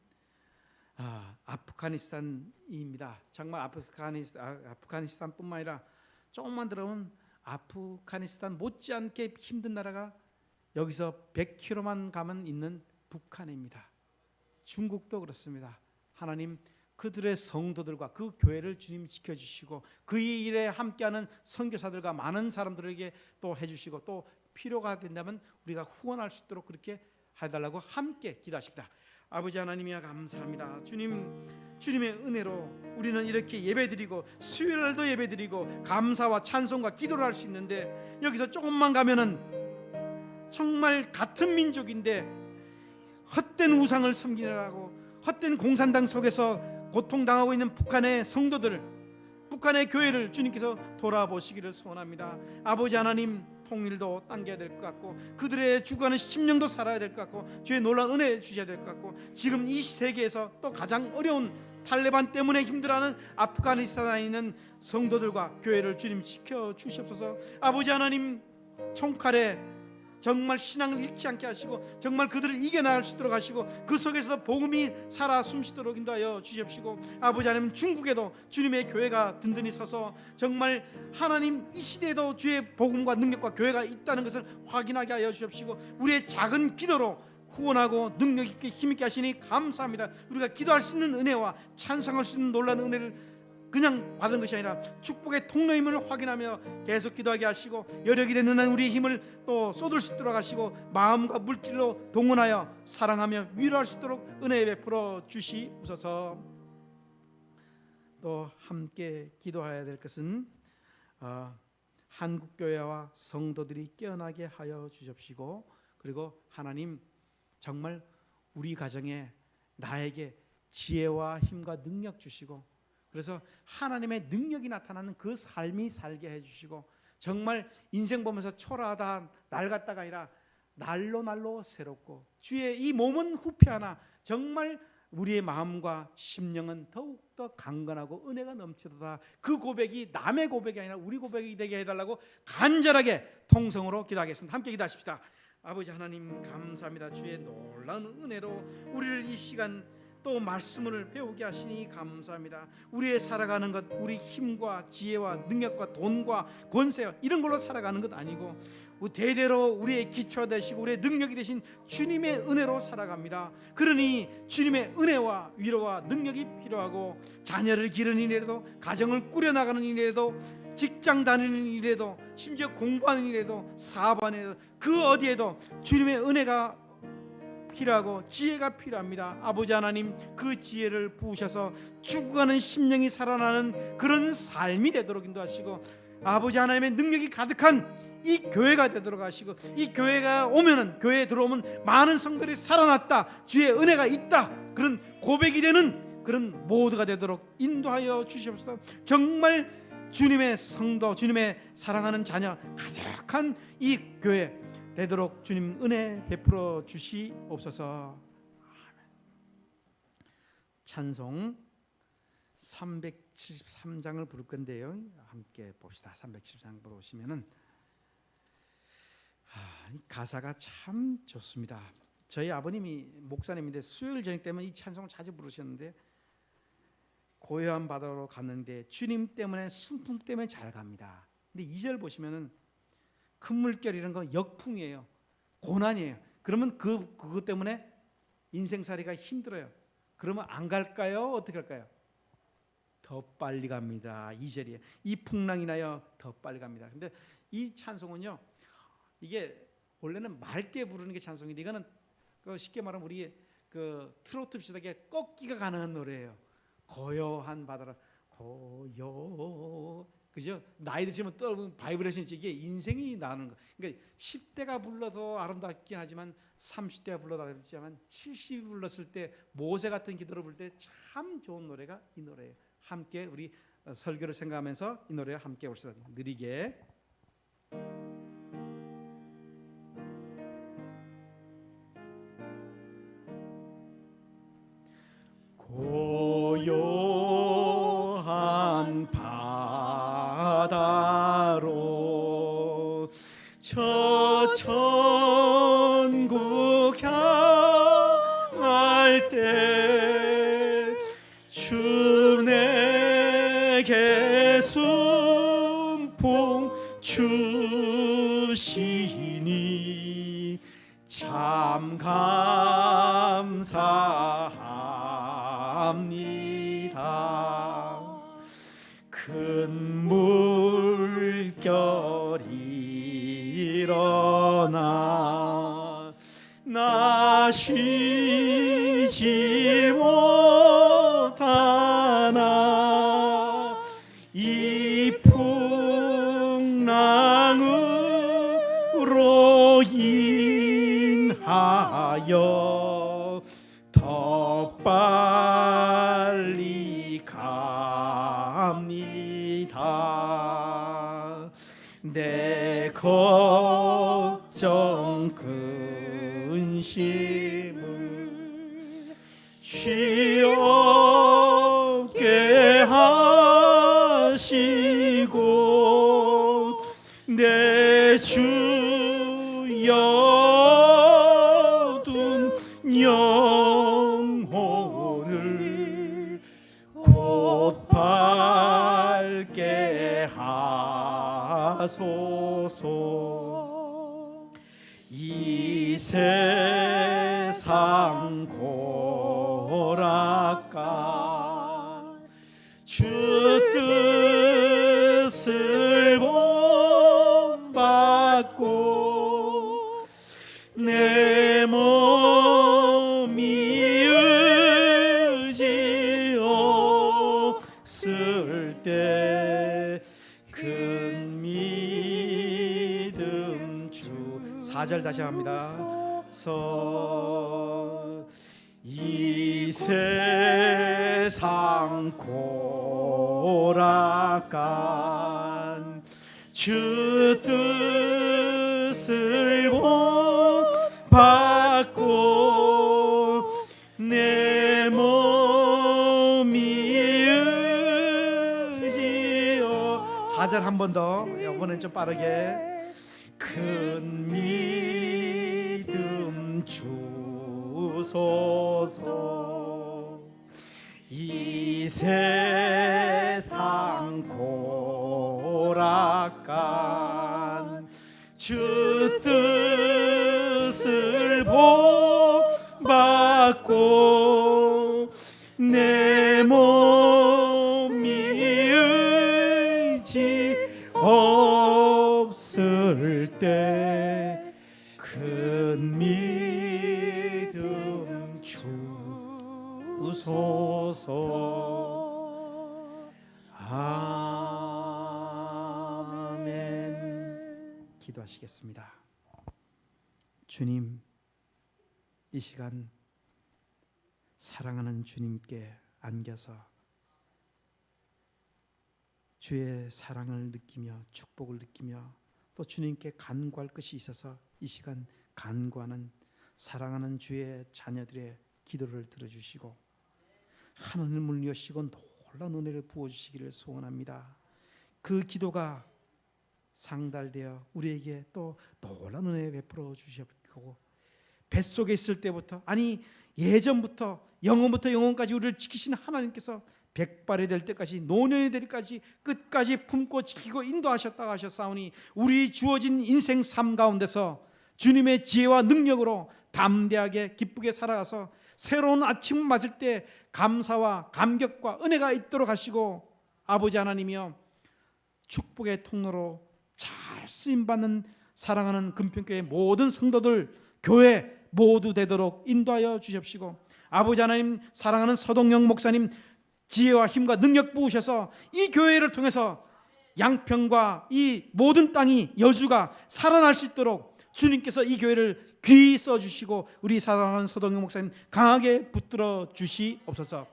아프가니스탄입니다. 정말 아프가니스탄뿐만 아니라 조금만 들어오면 아프가니스탄 못지않게 힘든 나라가 여기서 100km만 가면 있는 북한입니다. 중국도 그렇습니다. 하나님 그들의 성도들과 그 교회를 주님 지켜주시고, 그 일에 함께하는 선교사들과 많은 사람들에게 또 해주시고, 또 필요가 된다면 우리가 후원할 수 있도록 그렇게 해달라고 함께 기도하십니다. 아버지 하나님이여 감사합니다. 주님의 은혜로 우리는 이렇게 예배드리고 수요일날도 예배드리고 감사와 찬송과 기도를 할 수 있는데, 여기서 조금만 가면은 정말 같은 민족인데 헛된 우상을 섬기느라고 헛된 공산당 속에서 고통당하고 있는 북한의 성도들, 북한의 교회를 주님께서 돌아보시기를 소원합니다. 아버지 하나님, 통일도 당겨야 될 것 같고 그들의 죽어가는 심령도 살아야 될 것 같고 주의 놀라운 은혜 주셔야 될 것 같고, 지금 이 세계에서 또 가장 어려운 탈레반 때문에 힘들어하는 아프가니스탄에 있는 성도들과 교회를 주님 지켜주시옵소서. 아버지 하나님, 총칼에 정말 신앙을 잃지 않게 하시고 정말 그들을 이겨나갈 수 있도록 하시고 그 속에서도 복음이 살아 숨쉬도록 인도하여 주십시오. 아버지 하나님, 중국에도 주님의 교회가 든든히 서서 정말 하나님 이 시대에도 주의 복음과 능력과 교회가 있다는 것을 확인하게 하여 주십시오. 우리의 작은 기도로 후원하고 능력 있게 힘 있게 하시니 감사합니다. 우리가 기도할 수 있는 은혜와 찬송할 수 있는 놀라운 은혜를 그냥 받은 것이 아니라 축복의 통로임을 확인하며 계속 기도하게 하시고, 여력이 되는 한 우리의 힘을 또 쏟을 수 있도록 하시고 마음과 물질로 동원하여 사랑하며 위로할 수 있도록 은혜 베풀어 주시옵소서. 또 함께 기도해야 될 것은 한국교회와 성도들이 깨어나게 하여 주십시고, 그리고 하나님 정말 우리 가정에 나에게 지혜와 힘과 능력 주시고, 그래서 하나님의 능력이 나타나는 그 삶이 살게 해주시고, 정말 인생 보면서 초라하다 낡았다가 아니라 날로 새롭고, 주의 이 몸은 후패하나 정말 우리의 마음과 심령은 더욱더 강건하고 은혜가 넘치도다. 그 고백이 남의 고백이 아니라 우리 고백이 되게 해달라고 간절하게 통성으로 기도하겠습니다. 함께 기도하십시다. 아버지 하나님 감사합니다. 주의 놀라운 은혜로 우리를 이 시간 또 말씀을 배우게 하시니 감사합니다. 우리의 살아가는 것, 우리 힘과 지혜와 능력과 돈과 권세 이런 걸로 살아가는 것 아니고 대대로 우리의 기초가 되시고 우리의 능력이 되신 주님의 은혜로 살아갑니다. 그러니 주님의 은혜와 위로와 능력이 필요하고, 자녀를 기르는 일에도, 가정을 꾸려나가는 일에도, 직장 다니는 일에도, 심지어 공부하는 일에도, 사업하는 일에도, 그 어디에도 주님의 은혜가 필요하고 지혜가 필요합니다. 아버지 하나님, 그 지혜를 부으셔서 죽어가는 심령이 살아나는 그런 삶이 되도록 인도하시고, 아버지 하나님의 능력이 가득한 이 교회가 되도록 하시고, 이 교회가 오면은, 교회에 들어오면 많은 성도들이 살아났다, 주의 은혜가 있다, 그런 고백이 되는 그런 모두가 되도록 인도하여 주시옵소서. 정말 주님의 성도, 주님의 사랑하는 자녀 가득한 이 교회 되도록 주님 은혜 베풀어 주시옵소서. 찬송 373장을 부를 건데요, 함께 봅시다. 373장 보시면은 이 가사가 참 좋습니다. 저희 아버님이 목사님인데 수요일 저녁 때면 이 찬송을 자주 부르셨는데, 고요한 바다로 갔는데 주님 때문에, 순풍 때문에 잘 갑니다. 근데 2절 보시면은 큰 물결이라는 건 역풍이에요, 고난이에요. 그러면 그것 때문에 인생살이가 힘들어요. 그러면 안 갈까요? 어떻게 할까요? 더 빨리 갑니다. 2절이에요. 이 풍랑이 나요 더 빨리 갑니다. 근데 이 찬송은요, 이게 원래는 맑게 부르는 게 찬송인데, 이거는 쉽게 말하면 우리 트로트 비슷하게 꺾기가 가능한 노래예요. 고요한 바다라, 고요, 그죠? 나이 드시면 또 바이브레이션이, 이게 인생이 나는 거. 그러니까 10대가 불러도 아름답긴 하지만 30대가 불러도 아름답지만 70이 불렀을 때 모세 같은 기도를 부를 때 참 좋은 노래가 이 노래예요. 함께 우리 설교를 생각하면서 이 노래 함께 봅시다. 느리게. 고요한 바다로 저 천국 향할 때 주 내게 순풍 주시니 참 감사합니다. 큰 물결이 일어나 나 쉬지 못하나 이 풍랑으로 인하여 더 빨리 갑니다. 내 걱정 근심을 쉬옵게 하시고 내 주여 둔 영혼을 곧 밝게 하소서. 이 세상 고락간 주 뜻을 본받고 내 몸이 의지 없을 때 큰 믿음 주 4절 다시 합니다. 이 세상 고락간 주 뜻을 본받고 내 몸이 의지어 4절 한 번 더, 이번엔 좀 빠르게. 큰 믿음 주소서. 이 세상 고락간 주 뜻을 본받고 내 몸이 의지 없을 때 큰 믿음 주소서. 아멘. 기도 기도하시겠습니다. 주님, 이 시간 사랑하는 주님께 안겨서 주의 사랑을 느끼며 축복을 느끼며 또 주님께 간구할 것이 있어서 이 시간 간구하는 사랑하는 주의 자녀들의 기도를 들어주시고 하늘을 여시고 놀라운 은혜를 부어주시기를 소원합니다. 그 기도가 상달되어 우리에게 또 놀라운 은혜 베풀어 주시고 뱃속에 있을 때부터 아니 예전부터 영원부터 영원까지 우리를 지키시는 하나님께서 백발이 될 때까지 노년이 될 때까지 끝까지 품고 지키고 인도하셨다고 하셨사오니 우리 주어진 인생 삶 가운데서 주님의 지혜와 능력으로 담대하게 기쁘게 살아가서 새로운 아침을 맞을 때 감사와 감격과 은혜가 있도록 하시고 아버지 하나님이여 축복의 통로로 잘 쓰임받는 사랑하는 금평교회 모든 성도들 교회 모두 되도록 인도하여 주십시고 아버지 하나님 사랑하는 서동영 목사님 지혜와 힘과 능력 부으셔서 이 교회를 통해서 양평과 이 모든 땅이 여주가 살아날 수 있도록 주님께서 이 교회를 귀히 써주시고 우리 사랑하는 서동영 목사님 강하게 붙들어 주시옵소서.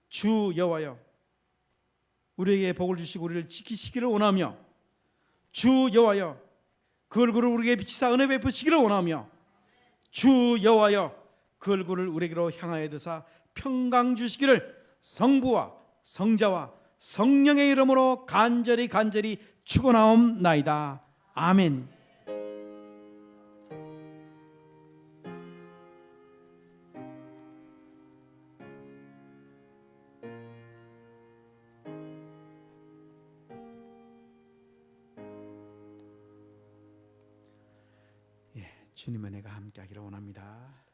주 여호와여 우리에게 복을 주시고 우리를 지키시기를 원하며 주 여호와여 그 얼굴을 우리에게 비치사 은혜 베푸시기를 원하며 주 여호와여 그 얼굴을 우리에게로 향하여 드사 평강 주시기를 성부와 성자와 성령의 이름으로 간절히 축원하옵나이다. 아멘. 주님의 은혜가 함께하기를 원합니다.